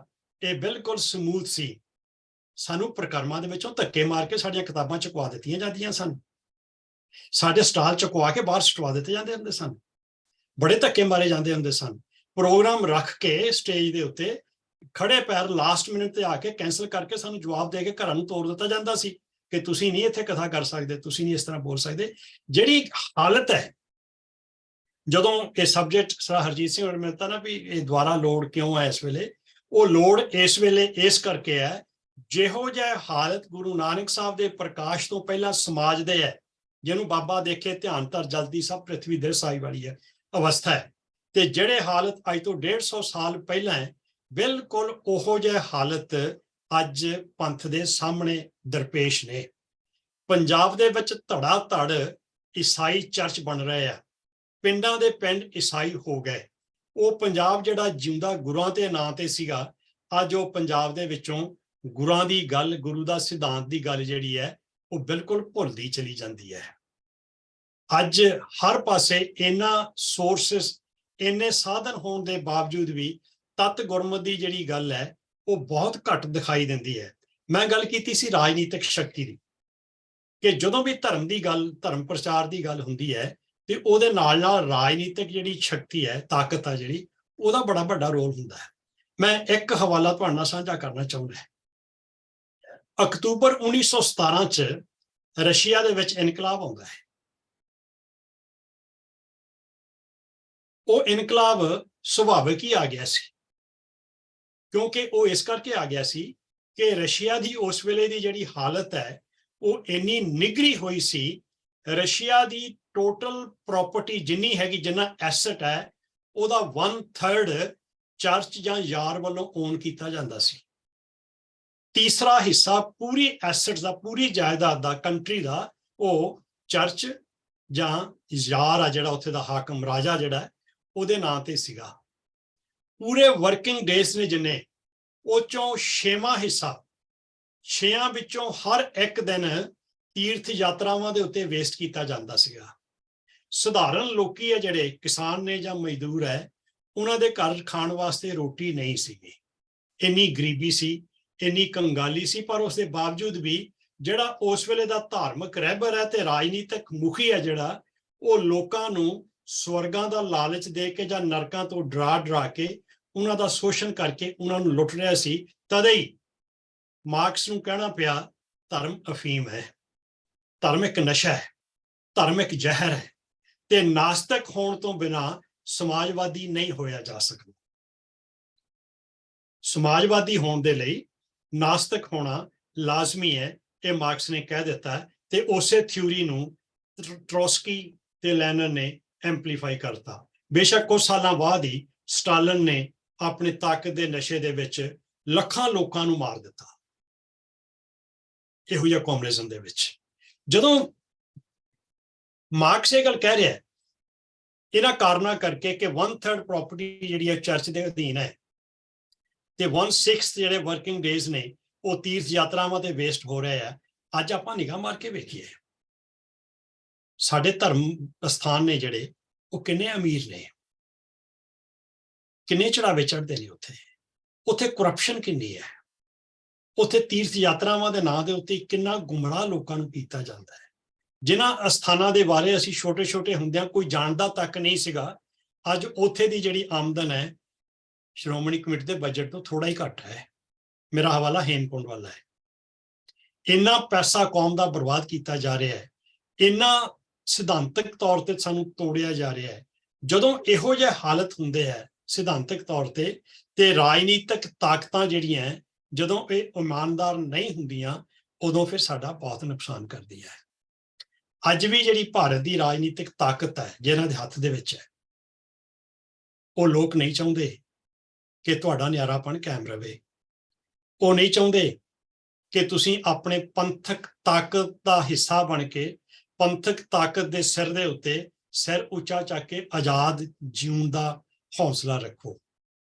ਇਹ ਬਿਲਕੁਲ ਸਮੂਥ ਸੀ। ਸਾਨੂੰ ਪ੍ਰਕਰਮਾਂ ਦੇ ਵਿੱਚੋਂ ਧੱਕੇ ਮਾਰ ਕੇ ਸਾਡੀਆਂ ਕਿਤਾਬਾਂ ਚੁਕਵਾ ਦਿੱਤੀਆਂ ਜਾਂਦੀਆਂ ਸਨ, ਸਾਡੇ ਸਟਾਲ ਚੁਕਵਾ ਕੇ ਬਾਹਰ ਸਟਵਾ ਦਿੱਤੇ ਜਾਂਦੇ ਹੁੰਦੇ ਸਨ, ਬੜੇ ਧੱਕੇ ਮਾਰੇ ਜਾਂਦੇ ਹੁੰਦੇ ਸਨ। ਪ੍ਰੋਗਰਾਮ ਰੱਖ ਕੇ ਸਟੇਜ ਦੇ ਉੱਤੇ ਖੜੇ ਪੈਰ ਲਾਸਟ ਮਿੰਟ ਤੇ ਆ ਕੇ ਕੈਂਸਲ ਕਰਕੇ ਸਾਨੂੰ ਜਵਾਬ ਦੇ ਕੇ ਘਰਾਂ ਨੂੰ ਤੋਰ ਦਿੱਤਾ ਜਾਂਦਾ ਸੀ ਕਿ ਤੁਸੀਂ ਨਹੀਂ ਇੱਥੇ ਕਥਾ ਕਰ ਸਕਦੇ, ਤੁਸੀਂ ਨਹੀਂ ਇਸ ਤਰ੍ਹਾਂ ਬੋਲ ਸਕਦੇ। ਜਿਹੜੀ ਹਾਲਤ ਹੈ ਜਦੋਂ ਇਹ ਸਬਜੈਕਟ ਸਰ ਹਰਜੀਤ ਸਿੰਘ ਹੋਰਾਂ ਮਿਲਤਾ ਨਾ ਵੀ ਇਹ ਦੁਆਰਾ ਲੋੜ ਕਿਉਂ ਹੈ ਇਸ ਵੇਲੇ, ਉਹ ਲੋੜ ਇਸ ਵੇਲੇ ਇਸ ਕਰਕੇ ਹੈ ਜਿਹੋ ਜਿਹਾ ਹਾਲਤ ਗੁਰੂ ਨਾਨਕ ਸਾਹਿਬ ਦੇ ਪ੍ਰਕਾਸ਼ ਤੋਂ ਪਹਿਲਾਂ ਸਮਾਜ ਦੇ ਹੈ, ਜਿਹਨੂੰ ਬਾਬਾ ਦੇਖੇ ਧਿਆਨ ਧਰ ਜਲਦੀ ਸਭ ਪ੍ਰਿਥਵੀ ਦਿਰਸਾਈ ਵਾਲੀ ਹੈ ਅਵਸਥਾ ਹੈ, ਤੇ ਜਿਹੜੇ ਹਾਲਤ ਅੱਜ ਤੋਂ 150 ਸਾਲ ਪਹਿਲਾਂ ਹੈ, ਬਿਲਕੁਲ ਉਹੋ ਜਿਹੇ ਹਾਲਤ ਅੱਜ ਪੰਥ ਦੇ ਸਾਹਮਣੇ ਦਰਪੇਸ਼ ਨੇ। ਪੰਜਾਬ ਦੇ ਵਿੱਚ ਧੜਾ ਧੜ ਈਸਾਈ ਚਰਚ ਬਣ ਰਹੇ ਆ, ਪਿੰਡਾਂ ਦੇ ਪਿੰਡ ਈਸਾਈ ਹੋ ਗਏ। ਉਹ ਪੰਜਾਬ ਜਿਹੜਾ ਜਿਉਂਦਾ ਗੁਰਾਂ ਦੇ ਨਾਂ ਤੇ ਸੀਗਾ, ਅੱਜ ਉਹ ਪੰਜਾਬ ਦੇ ਵਿੱਚੋਂ ਗੁਰਾਂ ਦੀ ਗੱਲ, ਗੁਰੂ ਦਾ ਸਿਧਾਂਤ ਦੀ ਗੱਲ ਜਿਹੜੀ ਹੈ ਉਹ ਬਿਲਕੁਲ ਭੁੱਲਦੀ ਚਲੀ ਜਾਂਦੀ ਹੈ। ਅੱਜ ਹਰ ਪਾਸੇ ਇਹਨਾਂ ਸੋਰਸਿਸ, ਇੰਨੇ ਸਾਧਨ ਹੋਣ ਦੇ ਬਾਵਜੂਦ ਵੀ ਤਤ ਗੁਰਮਤਿ ਦੀ ਜਿਹੜੀ ਗੱਲ ਹੈ ਉਹ ਬਹੁਤ ਘੱਟ ਦਿਖਾਈ ਦਿੰਦੀ ਹੈ। ਮੈਂ ਗੱਲ ਕੀਤੀ ਸੀ ਰਾਜਨੀਤਿਕ ਸ਼ਕਤੀ ਦੀ, ਕਿ ਜਦੋਂ ਵੀ ਧਰਮ ਦੀ ਗੱਲ, ਧਰਮ ਪ੍ਰਚਾਰ ਦੀ ਗੱਲ ਹੁੰਦੀ ਹੈ ਤੇ ਉਹਦੇ ਨਾਲ ਨਾਲ ਰਾਜਨੀਤਿਕ ਜਿਹੜੀ ਸ਼ਕਤੀ ਹੈ, ਤਾਕਤ ਹੈ ਜਿਹੜੀ, ਉਹਦਾ ਬੜਾ ਵੱਡਾ ਰੋਲ ਹੁੰਦਾ ਹੈ। ਮੈਂ ਇੱਕ ਹਵਾਲਾ ਤੁਹਾਡੇ ਨਾਲ ਸਾਂਝਾ ਕਰਨਾ ਚਾਹੁੰਦਾ। ਅਕਤੂਬਰ 1917 ਚ ਰਸ਼ੀਆ ਦੇ ਵਿੱਚ ਇਨਕਲਾਬ ਆਉਂਦਾ ਹੈ। ਉਹ ਇਨਕਲਾਬ ਸੁਭਾਵਿਕ ਹੀ ਆ ਗਿਆ ਸੀ, ਕਿਉਂਕਿ ਉਹ ਇਸ ਕਰਕੇ ਆ ਗਿਆ ਸੀ ਕਿ ਰਸ਼ੀਆ ਦੀ ਉਸ ਵੇਲੇ ਦੀ ਜਿਹੜੀ ਹਾਲਤ ਹੈ ਉਹ ਇੰਨੀ ਨਿਗਰੀ ਹੋਈ ਸੀ। ਰਸ਼ੀਆ ਦੀ ਟੋਟਲ ਪ੍ਰਾਪਰਟੀ ਜਿੰਨੀ ਹੈਗੀ, ਜਿੰਨਾ ਐਸਟ ਹੈ, ਉਹਦਾ 1/3 ਚਰਚ ਜਾਂ ਯਾਰ ਵੱਲੋਂ ਓਨ ਕੀਤਾ ਜਾਂਦਾ ਸੀ। ਤੀਸਰਾ ਹਿੱਸਾ ਪੂਰੀ ਐਸਟ ਦਾ, ਪੂਰੀ ਜਾਇਦਾਦ ਦਾ, ਕੰਟਰੀ ਦਾ, ਉਹ ਚਰਚ ਜਾਂ ਯਾਰ ਆ ਜਿਹੜਾ ਉੱਥੇ ਦਾ ਹਾਕਮ ਰਾਜਾ ਜਿਹੜਾ ਉਹਦੇ ਨਾਂ ਤੇ ਸੀਗਾ। ਪੂਰੇ ਵਰਕਿੰਗ ਡੇਜ਼ ਨੇ ਜਿੰਨੇ, ਉਹ ਚੋਂ 6ਵਾਂ ਹਿੱਸਾ, 6 ਵਿੱਚੋਂ ਹਰ ਇੱਕ ਦਿਨ ਤੀਰਥ ਯਾਤਰਾਵਾਂ ਦੇ ਉੱਤੇ ਵੇਸਟ ਕੀਤਾ ਜਾਂਦਾ ਸੀਗਾ। ਸਧਾਰਨ ਲੋਕੀ ਹੈ ਜਿਹੜੇ ਕਿਸਾਨ ਨੇ ਜਾਂ ਮਜ਼ਦੂਰ ਹੈ, ਉਹਨਾਂ ਦੇ ਘਰ ਖਾਣ ਵਾਸਤੇ ਰੋਟੀ ਨਹੀਂ ਸੀਗੀ, ਇੰਨੀ ਗਰੀਬੀ ਸੀ, ਇੰਨੀ ਕੰਗਾਲੀ ਸੀ। ਪਰ ਉਸ ਦੇ ਬਾਵਜੂਦ ਵੀ ਜਿਹੜਾ ਉਸ ਵੇਲੇ ਦਾ ਧਾਰਮਿਕ ਰਹਿਬਰ ਹੈ ਤੇ ਰਾਜਨੀਤਿਕ ਮੁਖੀ ਹੈ ਜਿਹੜਾ, ਉਹ ਲੋਕਾਂ ਨੂੰ ਸਵਰਗਾਂ ਦਾ ਲਾਲਚ ਦੇ ਕੇ ਜਾਂ ਨਰਕਾਂ ਤੋਂ ਡਰਾ ਕੇ ਉਹਨਾਂ ਦਾ ਸ਼ੋਸ਼ਣ ਕਰਕੇ ਉਹਨਾਂ ਨੂੰ ਲੁੱਟ ਰਿਹਾ ਸੀ। ਤਦੇ ਹੀ ਮਾਰਕਸ ਨੂੰ ਕਹਿਣਾ ਪਿਆ ਧਰਮ ਅਫੀਮ ਹੈ, ਧਰਮ ਇੱਕ ਨਸ਼ਾ ਹੈ, ਧਰਮ ਇੱਕ ਜ਼ਹਿਰ ਹੈ, ਤੇ ਨਾਸਤਕ ਹੋਣ ਤੋਂ ਬਿਨਾਂ ਸਮਾਜਵਾਦੀ ਨਹੀਂ ਹੋਇਆ ਜਾ ਸਕਦਾ। ਸਮਾਜਵਾਦੀ ਹੋਣ ਦੇ ਲਈ ਨਾਸਤਕ ਹੋਣਾ ਲਾਜ਼ਮੀ ਹੈ, ਇਹ ਮਾਰਕਸ ਨੇ ਕਹਿ ਦਿੱਤਾ। ਤੇ ਉਸੇ ਥਿਊਰੀ ਨੂੰ ਟ੍ਰੋਸਕੀ ਤੇ ਲੈਨਨ ਨੇ ਐਂਪਲੀਫਾਈ ਕਰਤਾ। ਬੇਸ਼ੱਕ ਕੁਝ ਸਾਲਾਂ ਬਾਅਦ ਹੀ ਸਟਾਲਿਨ ਨੇ ਆਪਣੀ ਤਾਕਤ ਦੇ ਨਸ਼ੇ ਦੇ ਵਿੱਚ ਲੱਖਾਂ ਲੋਕਾਂ ਨੂੰ ਮਾਰ ਦਿੱਤਾ ਇਹੋ ਜਿਹਾ ਕਮਿਊਨਿਜ਼ਮ ਦੇ ਵਿੱਚ। ਜਦੋਂ ਮਾਰਕਸ ਇਹ ਗੱਲ ਕਹਿ ਰਿਹਾ ਇਹਨਾਂ ਕਾਰਨਾਂ ਕਰਕੇ ਕਿ 1/3 ਪ੍ਰਾਪਰਟੀ ਜਿਹੜੀ ਹੈ ਚਰਚ ਦੇ ਅਧੀਨ ਹੈ ਤੇ 1/6 ਜਿਹੜੇ ਵਰਕਿੰਗ ਡੇਜ਼ ਨੇ ਉਹ ਤੀਰਥ ਯਾਤਰਾਵਾਂ ਤੇ ਵੇਸਟ ਹੋ ਰਹੇ ਆ। ਅੱਜ ਆਪਾਂ ਨਿਗਾਹ ਮਾਰ ਕੇ ਵੇਖੀਏ ਸਾਡੇ ਧਰਮ ਅਸਥਾਨ ਨੇ ਜਿਹੜੇ, ਉਹ ਕਿੰਨੇ ਅਮੀਰ ਨੇ, ਕਿੰਨੇ ਚੜਾਵੇ ਚੜ੍ਹਦੇ ਨੇ ਉੱਥੇ ਕਰਪਸ਼ਨ ਕਿੰਨੀ ਹੈ, ਉੱਥੇ ਤੀਰਥ ਯਾਤਰਾਵਾਂ ਦੇ ਨਾਂ ਦੇ ਉੱਤੇ ਕਿੰਨਾ ਗੁੰਮਰਾਹ ਲੋਕਾਂ ਨੂੰ ਕੀਤਾ ਜਾਂਦਾ ਹੈ। ਜਿਨ੍ਹਾਂ ਅਸਥਾਨਾਂ ਦੇ ਬਾਰੇ ਅਸੀਂ ਛੋਟੇ ਛੋਟੇ ਹੁੰਦਿਆਂ ਕੋਈ ਜਾਣਦਾ ਤੱਕ ਨਹੀਂ ਸੀਗਾ, ਅੱਜ ਉੱਥੇ ਦੀ ਜਿਹੜੀ ਆਮਦਨ ਹੈ ਸ਼੍ਰੋਮਣੀ ਕਮੇਟੀ ਦੇ ਬਜਟ ਤੋਂ ਥੋੜਾ ਹੀ ਘੱਟ ਹੈ। ਮੇਰਾ ਹਵਾਲਾ ਹੇਮਕੁੰਡ ਵਾਲਾ ਹੈ। ਇੰਨਾ ਪੈਸਾ ਕੌਮ ਦਾ ਬਰਬਾਦ ਕੀਤਾ ਜਾ ਰਿਹਾ ਹੈ, ਇੰਨਾ ਸਿਧਾਂਤਕ ਤੌਰ ਤੇ ਸਾਨੂੰ ਤੋੜਿਆ ਜਾ ਰਿਹਾ ਹੈ। ਜਦੋਂ ਇਹੋ ਜਿਹੇ ਹਾਲਤ ਹੁੰਦੇ ਹੈ ਸਿਧਾਂਤਕ ਤੌਰ ਤੇ ਰਾਜਨੀਤਿਕ ਤਾਕਤਾਂ ਜਿਹੜੀਆਂ ਜਦੋਂ ਇਹ ਇਮਾਨਦਾਰ ਨਹੀਂ ਹੁੰਦੀਆਂ, ਉਦੋਂ ਫਿਰ ਸਾਡਾ ਬਹੁਤ ਨੁਕਸਾਨ ਕਰਦੀ ਹੈ। ਅੱਜ ਵੀ ਜਿਹੜੀ ਭਾਰਤ ਦੀ ਰਾਜਨੀਤਿਕ ਤਾਕਤ ਹੈ ਜਿਹਨਾਂ ਦੇ ਹੱਥ ਦੇ ਵਿੱਚ ਹੈ, ਉਹ ਲੋਕ ਨਹੀਂ ਚਾਹੁੰਦੇ ਕਿ ਤੁਹਾਡਾ ਨਿਆਰਾਪਣ ਕਾਇਮ ਰਵੇ। ਉਹ ਨਹੀਂ ਚਾਹੁੰਦੇ ਕਿ ਤੁਸੀਂ ਆਪਣੇ ਪੰਥਕ ਤਾਕਤ ਦਾ ਹਿੱਸਾ ਬਣ ਕੇ ਪੰਥਕ ਤਾਕਤ ਦੇ ਸਿਰ ਦੇ ਉੱਤੇ ਸਿਰ ਉੱਚਾ ਚੱਕ ਕੇ ਆਜ਼ਾਦ ਜਿਉਣ ਦਾ ਹੌਸਲਾ ਰੱਖੋ।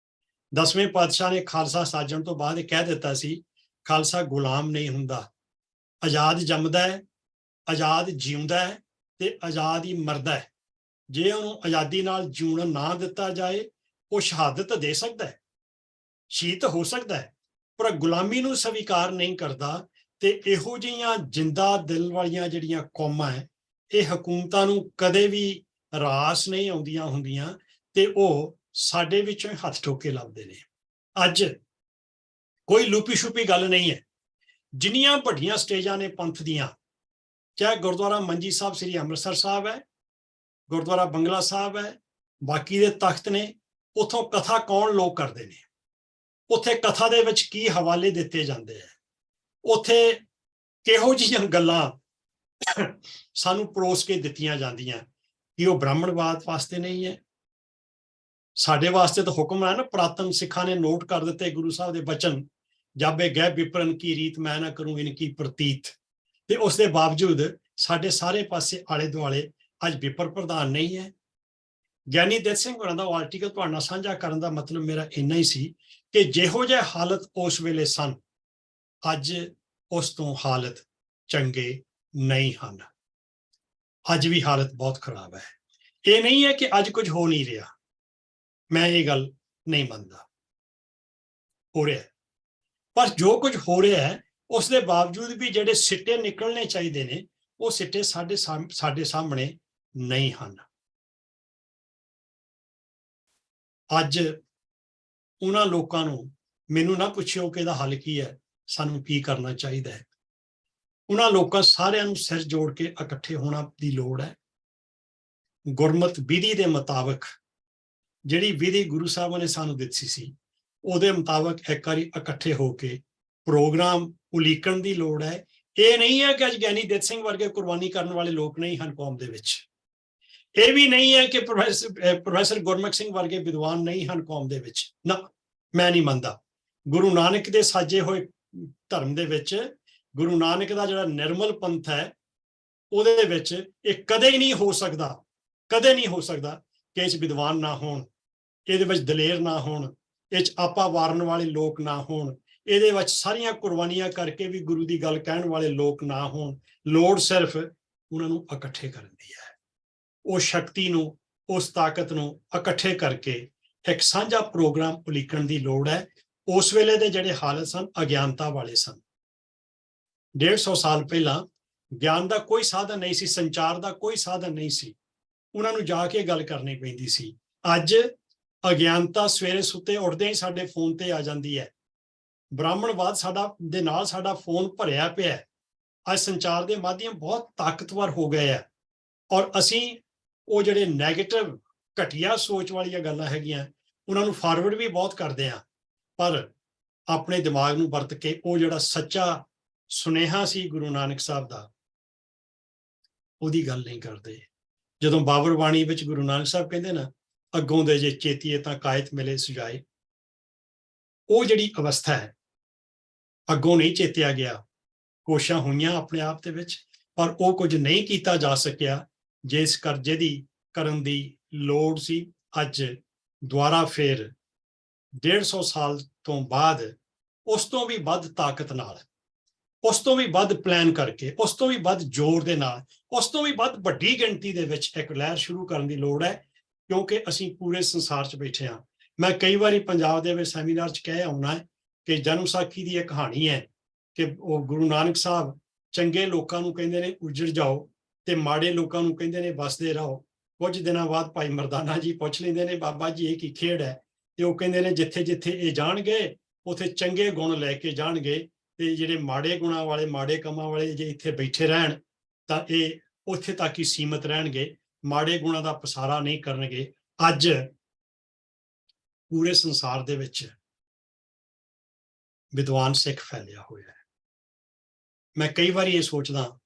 10ਵੇਂ ਪਾਤਸ਼ਾਹ ਨੇ ਖਾਲਸਾ ਸਾਜਣ ਤੋਂ ਬਾਅਦ ਇਹ ਕਹਿ ਦਿੱਤਾ ਸੀ, ਖਾਲਸਾ ਗੁਲਾਮ ਨਹੀਂ ਹੁੰਦਾ, ਆਜ਼ਾਦ ਜੰਮਦਾ ਹੈ, ਆਜ਼ਾਦ ਜਿਉਂਦਾ ਹੈ ਤੇ ਆਜ਼ਾਦ ਹੀ ਮਰਦਾ ਹੈ। ਜੇ ਉਹਨੂੰ ਆਜ਼ਾਦੀ ਨਾਲ ਜਿਉਣਾ ਨਾ ਦਿੱਤਾ ਜਾਏ, ਉਹ ਸ਼ਹਾਦਤ ਦੇ ਸਕਦਾ ਹੈ, ਸ਼ਹੀਦ ਹੋ ਸਕਦਾ ਹੈ, ਪਰ ਗੁਲਾਮੀ ਨੂੰ ਸਵੀਕਾਰ ਨਹੀਂ ਕਰਦਾ। ਤੇ ਇਹੋ ਜਿਹੀਆਂ ਜਿੰਦਾ ਦਿਲ ਵਾਲੀਆਂ ਜਿਹੜੀਆਂ ਕੌਮਾਂ ਹੈ, ਇਹ ਹਕੂਮਤਾਂ ਨੂੰ ਕਦੇ ਵੀ ਰਾਸ ਨਹੀਂ ਆਉਂਦੀਆਂ ਹੁੰਦੀਆਂ ਤੇ ਉਹ ਸਾਡੇ ਵਿੱਚੋਂ ਹੱਥ ਠੋਕੇ ਲੱਭਦੇ ਨੇ। ਅੱਜ ਕੋਈ ਲੁਪੀ ਛੁਪੀ ਗੱਲ ਨਹੀਂ ਹੈ। ਜਿੰਨੀਆਂ ਵੱਡੀਆਂ ਸਟੇਜਾਂ ਨੇ ਪੰਥ ਦੀਆਂ, ਚਾਹੇ ਗੁਰਦੁਆਰਾ ਮੰਜੀ ਸਾਹਿਬ ਸ੍ਰੀ ਅੰਮ੍ਰਿਤਸਰ ਸਾਹਿਬ ਹੈ, ਗੁਰਦੁਆਰਾ ਬੰਗਲਾ ਸਾਹਿਬ ਹੈ, ਬਾਕੀ ਦੇ ਤਖਤ ਨੇ, ਉੱਥੋਂ ਕਥਾ ਕੌਣ ਲੋਕ ਕਰਦੇ ਨੇ, ਉੱਥੇ ਕਥਾ ਦੇ ਵਿੱਚ ਕੀ ਹਵਾਲੇ ਦਿੱਤੇ ਜਾਂਦੇ ਆ, ਉੱਥੇ ਕਿਹੋ ਜਿਹੀਆਂ ਗੱਲਾਂ ਸਾਨੂੰ ਪਰੋਸ ਕੇ ਦਿੱਤੀਆਂ ਜਾਂਦੀਆਂ ਕਿ ਉਹ ਬ੍ਰਾਹਮਣਵਾਦ ਵਾਸਤੇ ਨਹੀਂ ਹੈ। ਸਾਡੇ ਵਾਸਤੇ ਤਾਂ ਹੁਕਮ ਹੈ ਨਾ, ਪੁਰਾਤਨ ਸਿੱਖਾਂ ਨੇ ਨੋਟ ਕਰ ਦਿੱਤੇ ਗੁਰੂ ਸਾਹਿਬ ਦੇ ਬਚਨ, ਜਾਬੇ ਗਹਿ ਵਿਪਰਨ ਕੀ ਰੀਤ ਮੈਂ ਨਾ ਕਰੂੰ ਇਨਕੀ ਪ੍ਰਤੀਤ। ਤੇ ਉਸ ਦੇ ਬਾਵਜੂਦ ਸਾਡੇ ਸਾਰੇ ਪਾਸੇ ਆਲੇ ਦੁਆਲੇ ਅੱਜ ਵਿਪਰ ਪ੍ਰਧਾਨ ਨਹੀਂ ਹੈ। ਗਿਆਨੀ ਦਿੱਤ ਸਿੰਘ ਹੋਰਾਂ ਦਾ ਆਰਟੀਕਲ ਤੁਹਾਡੇ ਨਾਲ ਸਾਂਝਾ ਕਰਨ ਦਾ ਮਤਲਬ ਮੇਰਾ ਇੰਨਾ ਹੀ ਸੀ ਕਿ ਜਿਹੋ ਜਿਹੇ ਹਾਲਤ ਉਸ ਵੇਲੇ ਸਨ, ਅੱਜ ਉਸ ਤੋਂ ਹਾਲਤ ਚੰਗੇ ਨਹੀਂ ਹਨ। ਅੱਜ ਵੀ ਹਾਲਤ ਬਹੁਤ ਖਰਾਬ ਹੈ। ਇਹ ਨਹੀਂ ਹੈ ਕਿ ਅੱਜ ਕੁਝ ਹੋ ਨਹੀਂ ਰਿਹਾ, ਮੈਂ ਇਹ ਗੱਲ ਨਹੀਂ ਮੰਨਦਾ, ਹੋ ਰਿਹਾ। ਪਰ ਜੋ ਕੁਝ ਹੋ ਰਿਹਾ ਹੈ ਉਸ ਦੇ ਬਾਵਜੂਦ ਵੀ ਜਿਹੜੇ ਸਿੱਟੇ ਨਿਕਲਣੇ ਚਾਹੀਦੇ ਨੇ, ਉਹ ਸਿੱਟੇ ਸਾਡੇ ਸਾਹਮਣੇ ਨਹੀਂ ਹਨ। ਅੱਜ ਉਹਨਾਂ ਲੋਕਾਂ ਨੂੰ ਮੈਨੂੰ ਨਾ ਪੁੱਛਿਓ ਕਿ ਇਹਦਾ ਹੱਲ ਕੀ ਹੈ, ਸਾਨੂੰ ਕੀ ਕਰਨਾ ਚਾਹੀਦਾ ਹੈ। ਉਹਨਾਂ ਲੋਕਾਂ ਸਾਰਿਆਂ ਨੂੰ ਸਿਰ ਜੋੜ ਕੇ ਇਕੱਠੇ ਹੋਣਾ ਦੀ ਲੋੜ ਹੈ। ਗੁਰਮਤ ਵਿਧੀ ਦੇ ਮੁਤਾਬਕ, ਜਿਹੜੀ ਵਿਧੀ ਗੁਰੂ ਸਾਹਿਬਾਂ ਨੇ ਸਾਨੂੰ ਦਿੱਤੀ ਸੀ, ਉਹਦੇ ਮੁਤਾਬਕ ਇੱਕ ਵਾਰੀ ਇਕੱਠੇ ਹੋ ਕੇ ਪ੍ਰੋਗਰਾਮ ਉਲੀਕਣ ਦੀ ਲੋੜ ਹੈ। ਇਹ ਨਹੀਂ ਹੈ ਕਿ ਅੱਜ ਗਿਆਨੀ ਦਿੱਤ ਸਿੰਘ ਵਰਗੇ ਕੁਰਬਾਨੀ ਕਰਨ ਵਾਲੇ ਲੋਕ ਨਹੀਂ ਹਨ ਕੌਮ ਦੇ ਵਿੱਚ। ਇਹ ਵੀ ਨਹੀਂ ਹੈ ਕਿ ਪ੍ਰੋਫੈਸਰ ਗੁਰਮੁਖ ਸਿੰਘ ਵਰਗੇ ਵਿਦਵਾਨ ਨਹੀਂ ਹਨ ਕੌਮ ਦੇ ਵਿੱਚ। ਨਾ, ਮੈਂ ਨਹੀਂ ਮੰਨਦਾ। ਗੁਰੂ ਨਾਨਕ ਦੇ ਸਾਜੇ ਹੋਏ ਧਰਮ ਦੇ ਵਿੱਚ, ਗੁਰੂ ਨਾਨਕ ਦਾ ਜਿਹੜਾ ਨਿਰਮਲ ਪੰਥ ਹੈ, ਉਹਦੇ ਵਿੱਚ ਇਹ ਕਦੇ ਨਹੀਂ ਹੋ ਸਕਦਾ, ਕਦੇ ਨਹੀਂ ਹੋ ਸਕਦਾ ਕਿ ਇਹ 'ਚ ਵਿਦਵਾਨ ਨਾ ਹੋਣ, ਇਹਦੇ ਵਿੱਚ ਦਲੇਰ ਨਾ ਹੋਣ, ਇਹ 'ਚ ਆਪਾ ਵਾਰਨ ਵਾਲੇ ਲੋਕ ਨਾ ਹੋਣ, ਇਹਦੇ ਵਿੱਚ ਸਾਰੀਆਂ ਕੁਰਬਾਨੀਆਂ ਕਰਕੇ ਵੀ ਗੁਰੂ ਦੀ ਗੱਲ ਕਹਿਣ ਵਾਲੇ ਲੋਕ ਨਾ ਹੋਣ। ਲੋੜ ਸਿਰਫ ਉਹਨਾਂ ਨੂੰ ਇਕੱਠੇ ਕਰਨ ਦੀ ਹੈ। ਉਹ ਸ਼ਕਤੀ ਨੂੰ, ਉਸ ਤਾਕਤ ਨੂੰ ਇਕੱਠੇ ਕਰਕੇ ਇੱਕ ਸਾਂਝਾ ਪ੍ਰੋਗਰਾਮ ਉਲੀਕਣ ਦੀ ਲੋੜ ਹੈ। ਉਸ ਵੇਲੇ ਦੇ ਜਿਹੜੇ ਹਾਲਤ ਸਨ, ਅਗਿਆਨਤਾ ਵਾਲੇ ਸਨ। 150 ਸਾਲ ਪਹਿਲਾਂ ਗਿਆਨ ਦਾ ਕੋਈ ਸਾਧਨ ਨਹੀਂ ਸੀ, ਸੰਚਾਰ ਦਾ ਕੋਈ ਸਾਧਨ ਨਹੀਂ ਸੀ, ਉਹਨਾਂ ਨੂੰ ਜਾ ਕੇ ਗੱਲ ਕਰਨੀ ਪੈਂਦੀ ਸੀ। ਅੱਜ ਅਗਿਆਨਤਾ ਸਵੇਰੇ ਸੁੱਤੇ ਉੱਠਦੇ ਹੀ ਸਾਡੇ ਫੋਨ ਤੇ ਆ ਜਾਂਦੀ ਹੈ। ਬ੍ਰਾਹਮਣਵਾਦ ਦੇ ਨਾਲ ਸਾਡਾ ਫੋਨ ਭਰਿਆ ਪਿਆ ਹੈ। ਅੱਜ ਸੰਚਾਰ ਦੇ ਮਾਧਿਅਮ ਬਹੁਤ ਤਾਕਤਵਰ ਹੋ ਗਏ ਆ, ਔਰ ਅਸੀਂ ਉਹ ਜਿਹੜੇ ਨੈਗੇਟਿਵ ਘਟੀਆ ਸੋਚ ਵਾਲੀਆਂ ਗੱਲਾਂ ਹੈਗੀਆਂ ਉਹਨਾਂ ਨੂੰ ਫਾਰਵਰਡ ਵੀ ਬਹੁਤ ਕਰਦੇ ਆ, ਪਰ ਆਪਣੇ ਦਿਮਾਗ ਨੂੰ ਵਰਤ ਕੇ ਉਹ ਜਿਹੜਾ ਸੱਚਾ ਸੁਨੇਹਾ ਸੀ ਗੁਰੂ ਨਾਨਕ ਸਾਹਿਬ ਦਾ, ਉਹਦੀ ਗੱਲ ਨਹੀਂ ਕਰਦੇ। ਜਦੋਂ ਬਾਬਰ ਬਾਣੀ ਵਿੱਚ ਗੁਰੂ ਨਾਨਕ ਸਾਹਿਬ ਕਹਿੰਦੇ ਨਾ, ਅੱਗੋਂ ਦੇ ਜੇ ਚੇਤੀਏ ਤਾਂ ਕਾਇਤ ਮਿਲੇ ਸੁਜਾਏ, ਉਹ ਜਿਹੜੀ ਅਵਸਥਾ ਹੈ, ਅੱਗੋਂ ਨਹੀਂ ਚੇਤਿਆ ਗਿਆ। ਕੋਸ਼ਿਸ਼ਾਂ ਹੋਈਆਂ ਆਪਣੇ ਆਪ ਦੇ ਵਿੱਚ, ਪਰ ਉਹ ਕੁਝ ਨਹੀਂ ਕੀਤਾ ਜਾ ਸਕਿਆ ਜਿਸ ਕਰਜ਼ੇ ਦੀ ਕਰਨ ਦੀ ਲੋੜ ਸੀ। ਅੱਜ ਦੁਆਰਾ ਫੇਰ 150 ਸਾਲ ਤੋਂ ਬਾਅਦ ਉਸ ਤੋਂ ਵੀ ਵੱਧ ਤਾਕਤ ਨਾਲ, ਉਸ ਤੋਂ ਵੀ ਵੱਧ ਪਲਾਨ ਕਰਕੇ, ਉਸ ਤੋਂ ਵੀ ਵੱਧ ਜ਼ੋਰ ਦੇ ਨਾਲ, ਉਸ ਤੋਂ ਵੀ ਵੱਧ ਵੱਡੀ ਗਿਣਤੀ ਦੇ ਵਿੱਚ ਇੱਕ ਲਹਿਰ ਸ਼ੁਰੂ ਕਰਨ ਦੀ ਲੋੜ ਹੈ, ਕਿਉਂਕਿ ਅਸੀਂ ਪੂਰੇ ਸੰਸਾਰ 'ਚ ਬੈਠੇ ਹਾਂ। ਮੈਂ ਕਈ ਵਾਰੀ ਪੰਜਾਬ ਦੇ ਵਿੱਚ ਸੈਮੀਨਾਰ 'ਚ ਕਹਿ ਆਉਣਾ ਹੈ ਕਿ ਜਨਮ ਸਾਖੀ ਦੀ ਇਹ ਕਹਾਣੀ ਹੈ ਕਿ ਉਹ ਗੁਰੂ ਨਾਨਕ ਸਾਹਿਬ ਚੰਗੇ ਲੋਕਾਂ ਨੂੰ ਕਹਿੰਦੇ ਨੇ ਉਜੜ ਜਾਓ ਤੇ ਮਾੜੇ ਲੋਕਾਂ ਨੂੰ ਕਹਿੰਦੇ ਨੇ ਵਸਦੇ ਰਹੋ। ਕੁਝ ਦਿਨਾਂ ਬਾਅਦ ਭਾਈ ਮਰਦਾਨਾ ਜੀ ਪੁੱਛ ਲੈਂਦੇ ਨੇ, ਬਾਬਾ ਜੀ ਇਹ ਕੀ ਖੇਡ ਹੈ? ਤੇ ਉਹ ਕਹਿੰਦੇ ਨੇ ਜਿੱਥੇ ਜਿੱਥੇ ਇਹ ਜਾਣਗੇ ਉੱਥੇ ਚੰਗੇ ਗੁਣ ਲੈ ਕੇ ਜਾਣਗੇ, ਤੇ ਜਿਹੜੇ ਮਾੜੇ ਗੁਣਾਂ ਵਾਲੇ, ਮਾੜੇ ਕੰਮਾਂ ਵਾਲੇ ਜੇ ਇੱਥੇ ਬੈਠੇ ਰਹਿਣ ਤਾਂ ਇਹ ਉੱਥੇ ਤੱਕ ਹੀ ਸੀਮਤ ਰਹਿਣਗੇ, ਮਾੜੇ ਗੁਣਾਂ ਦਾ ਪਸਾਰਾ ਨਹੀਂ ਕਰਨਗੇ। ਅੱਜ ਪੂਰੇ ਸੰਸਾਰ ਦੇ ਵਿੱਚ ਵਿਦਵਾਨ ਸਿੱਖ ਫੈਲਿਆ ਹੋਇਆ ਹੈ। ਮੈਂ ਕਈ ਵਾਰੀ ਇਹ ਸੋਚਦਾ,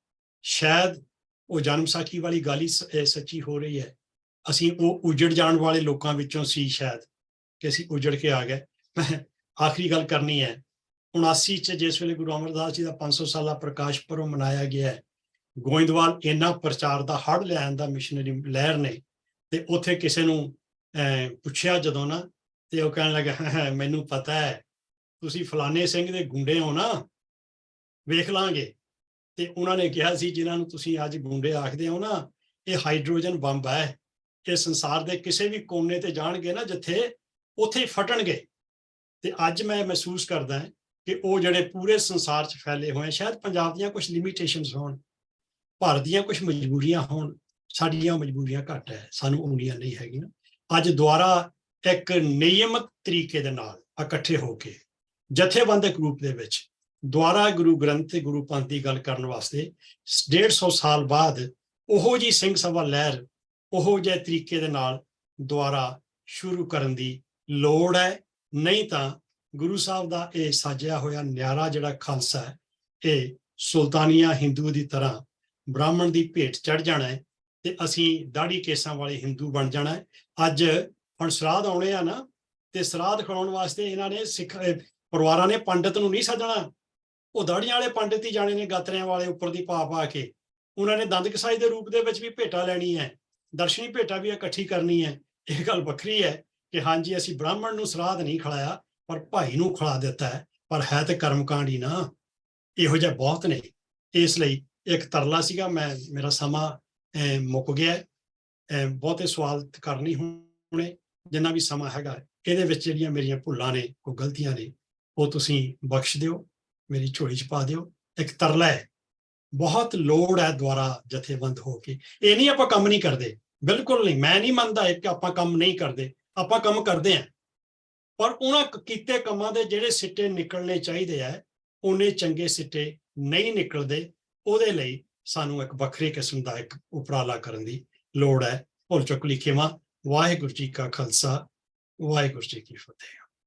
ਸ਼ਾਇਦ ਉਹ ਜਨਮ ਸਾਖੀ ਵਾਲੀ ਗੱਲ ਹੀ ਸੱਚੀ ਹੋ ਰਹੀ ਹੈ। ਅਸੀਂ ਉਹ ਉਜੜ ਜਾਣ ਵਾਲੇ ਲੋਕਾਂ ਵਿੱਚੋਂ ਸੀ ਸ਼ਾਇਦ, ਕਿ ਅਸੀਂ ਉਜੜ ਕੇ ਆ ਗਏ। ਮੈਂ ਆਖਰੀ ਗੱਲ ਕਰਨੀ ਹੈ, 79 ਚ ਜਿਸ ਵੇਲੇ ਗੁਰੂ ਅਮਰਦਾਸ ਜੀ ਦਾ 500 ਸਾਲਾ ਪ੍ਰਕਾਸ਼ ਪੁਰਬ ਮਨਾਇਆ ਗਿਆ ਹੈ, ਗੋਇੰਦਵਾਲ ਇੰਨਾ ਪ੍ਰਚਾਰ ਦਾ ਹੜ੍ਹ ਲਿਆਉਣ ਦਾ ਮਿਸ਼ਨਰੀ ਲਹਿਰ ਨੇ, ਤੇ ਉੱਥੇ ਕਿਸੇ ਨੂੰ ਪੁੱਛਿਆ ਜਦੋਂ ਨਾ, ਤੇ ਉਹ ਕਹਿਣ ਲੱਗਾ ਮੈਨੂੰ ਪਤਾ ਹੈ ਤੁਸੀਂ ਫਲਾਣੇ ਸਿੰਘ ਦੇ ਗੁੰਡੇ ਹੋ ਨਾ, ਵੇਖ ਲਾਂਗੇ। ਤੇ ਉਹਨਾਂ ਨੇ ਕਿਹਾ ਸੀ ਜਿਨ੍ਹਾਂ ਨੂੰ ਤੁਸੀਂ ਅੱਜ ਗੁੰਡੇ ਆਖਦੇ ਹੋ ਨਾ, ਇਹ ਹਾਈਡਰੋਜਨ ਬੰਬ ਹੈ, ਇਹ ਸੰਸਾਰ ਦੇ ਕਿਸੇ ਵੀ ਕੋਨੇ ਤੇ ਜਾਣਗੇ ਨਾ ਜਿੱਥੇ, ਉੱਥੇ ਹੀ ਫਟਣਗੇ। ਤੇ ਅੱਜ ਮੈਂ ਮਹਿਸੂਸ ਕਰਦਾ ਕਿ ਉਹ ਜਿਹੜੇ ਪੂਰੇ ਸੰਸਾਰ 'ਚ ਫੈਲੇ ਹੋਏ, ਸ਼ਾਇਦ ਪੰਜਾਬ ਦੀਆਂ ਕੁਝ ਲਿਮਿਟੇਸ਼ਨਸ ਹੋਣ, ਭਾਰਤ ਦੀਆਂ ਕੁਝ ਮਜਬੂਰੀਆਂ ਹੋਣ, ਸਾਡੀਆਂ ਮਜਬੂਰੀਆਂ ਘੱਟ ਹੈ, ਸਾਨੂੰ ਉਨੀਆਂ ਨਹੀਂ ਹੈਗੀਆਂ। ਅੱਜ ਦੁਆਰਾ ਇੱਕ ਨਿਯਮਿਤ ਤਰੀਕੇ ਦੇ ਨਾਲ ਇਕੱਠੇ ਹੋ ਕੇ ਜਥੇਬੰਦਕ ਰੂਪ ਦੇ ਵਿੱਚ ਦੁਆਰਾ ਗੁਰੂ ਗ੍ਰੰਥ ਤੇ ਗੁਰੂ ਪੰਥ ਦੀ ਗੱਲ ਕਰਨ ਵਾਸਤੇ 150 ਸਾਲ ਬਾਅਦ ਉਹੋ ਜਿਹੀ ਸਿੰਘ ਸਭਾ ਲਹਿਰ, ਉਹੋ ਜਿਹੇ ਤਰੀਕੇ ਦੇ ਨਾਲ ਦੁਆਰਾ ਸ਼ੁਰੂ ਕਰਨ ਦੀ ਲੋੜ ਹੈ। ਨਹੀਂ ਤਾਂ ਗੁਰੂ ਸਾਹਿਬ ਦਾ ਇਹ ਸਾਜਿਆ ਹੋਇਆ ਨਿਆਰਾ ਜਿਹੜਾ ਖਾਲਸਾ ਹੈ, ਇਹ ਸੁਲਤਾਨੀਆ ਹਿੰਦੂ ਦੀ ਤਰ੍ਹਾਂ ਬ੍ਰਾਹਮਣ ਦੀ ਭੇਟ ਚੜ੍ਹ ਜਾਣਾ ਹੈ, ਤੇ ਅਸੀਂ ਦਾੜੀ ਕੇਸਾਂ ਵਾਲੇ ਹਿੰਦੂ ਬਣ ਜਾਣਾ ਹੈ। ਅੱਜ ਹੁਣ ਸਰਾਧ ਆਉਣੇ ਆ ਨਾ, ਤੇ ਸਰਾਧ ਖਿਲਾਉਣ ਵਾਸਤੇ ਇਹਨਾਂ ਨੇ ਸਿੱਖ ਪਰਿਵਾਰਾਂ ਨੇ ਪੰਡਤ ਨੂੰ ਨਹੀਂ ਸੱਦਣਾ, ਉਹ ਦਾੜੀਆਂ ਵਾਲੇ ਪੰਡਿਤ ਹੀ ਜਾਣੇ ਨੇ, ਗਾਤਰਿਆਂ ਵਾਲੇ ਉੱਪਰ ਦੀ ਪਾ ਕੇ। ਉਹਨਾਂ ਨੇ ਦੰਦ ਕਸਾਈ ਦੇ ਰੂਪ ਦੇ ਵਿੱਚ ਵੀ ਭੇਟਾ ਲੈਣੀ ਹੈ, ਦਰਸ਼ਨੀ ਭੇਟਾ ਵੀ ਇਕੱਠੀ ਕਰਨੀ ਹੈ। ਇਹ ਗੱਲ ਵੱਖਰੀ ਹੈ ਕਿ ਹਾਂਜੀ ਅਸੀਂ ਬ੍ਰਾਹਮਣ ਨੂੰ ਸਰਾਧ ਨਹੀਂ ਖਿਲਾਇਆ, ਪਰ ਭਾਈ ਨੂੰ ਖਿਲਾ ਦਿੱਤਾ ਹੈ, ਪਰ ਹੈ ਤੇ ਕਰਮਕਾਂਡ ਹੀ ਨਾ। ਇਹੋ ਜਿਹਾ ਬਹੁਤ ਨੇ। ਇਸ ਲਈ ਇੱਕ ਤਰਲਾ ਸੀਗਾ, ਮੇਰਾ ਸਮਾਂ ਮੁੱਕ ਗਿਆ, ਬਹੁਤੇ ਸਵਾਲ ਕਰਨੀ ਹੋਣੇ, ਜਿੰਨਾ ਵੀ ਸਮਾਂ ਹੈਗਾ ਇਹਦੇ ਵਿੱਚ ਜਿਹੜੀਆਂ ਮੇਰੀਆਂ ਭੁੱਲਾਂ ਨੇ, ਕੋਈ ਗਲਤੀਆਂ ਨੇ, ਉਹ ਤੁਸੀਂ ਬਖਸ਼ ਦਿਓ, ਮੇਰੀ ਝੋਲੀ 'ਚ ਪਾ ਦਿਓ। ਇੱਕ ਤਰਲਾ ਹੈ, ਬਹੁਤ ਲੋੜ ਹੈ ਦੁਆਰਾ ਜਥੇਬੰਦ ਹੋ ਕੇ। ਇਹ ਨਹੀਂ ਆਪਾਂ ਕੰਮ ਨਹੀਂ ਕਰਦੇ, ਬਿਲਕੁਲ ਨਹੀਂ, ਮੈਂ ਨਹੀਂ ਮੰਨਦਾ ਕਿ ਆਪਾਂ ਕੰਮ ਨਹੀਂ ਕਰਦੇ, ਆਪਾਂ ਕੰਮ ਕਰਦੇ ਹਾਂ, ਪਰ ਉਹਨਾਂ ਕੀਤੇ ਕੰਮਾਂ ਦੇ ਜਿਹੜੇ ਸਿੱਟੇ ਨਿਕਲਣੇ ਚਾਹੀਦੇ ਆ, ਉਹਨੇ ਚੰਗੇ ਸਿੱਟੇ ਨਹੀਂ ਨਿਕਲਦੇ। ਉਹਦੇ ਲਈ ਸਾਨੂੰ ਇੱਕ ਵੱਖਰੀ ਕਿਸਮ ਦਾ ਇੱਕ ਉਪਰਾਲਾ ਕਰਨ ਦੀ ਲੋੜ ਹੈ। ਭੁੱਲ ਚੁੱਕ ਲਿਖੇਵਾਂ। ਵਾਹਿਗੁਰੂ ਜੀ ਕਾ ਖਾਲਸਾ, ਵਾਹਿਗੁਰੂ ਜੀ ਕੀ ਫਤਿਹ।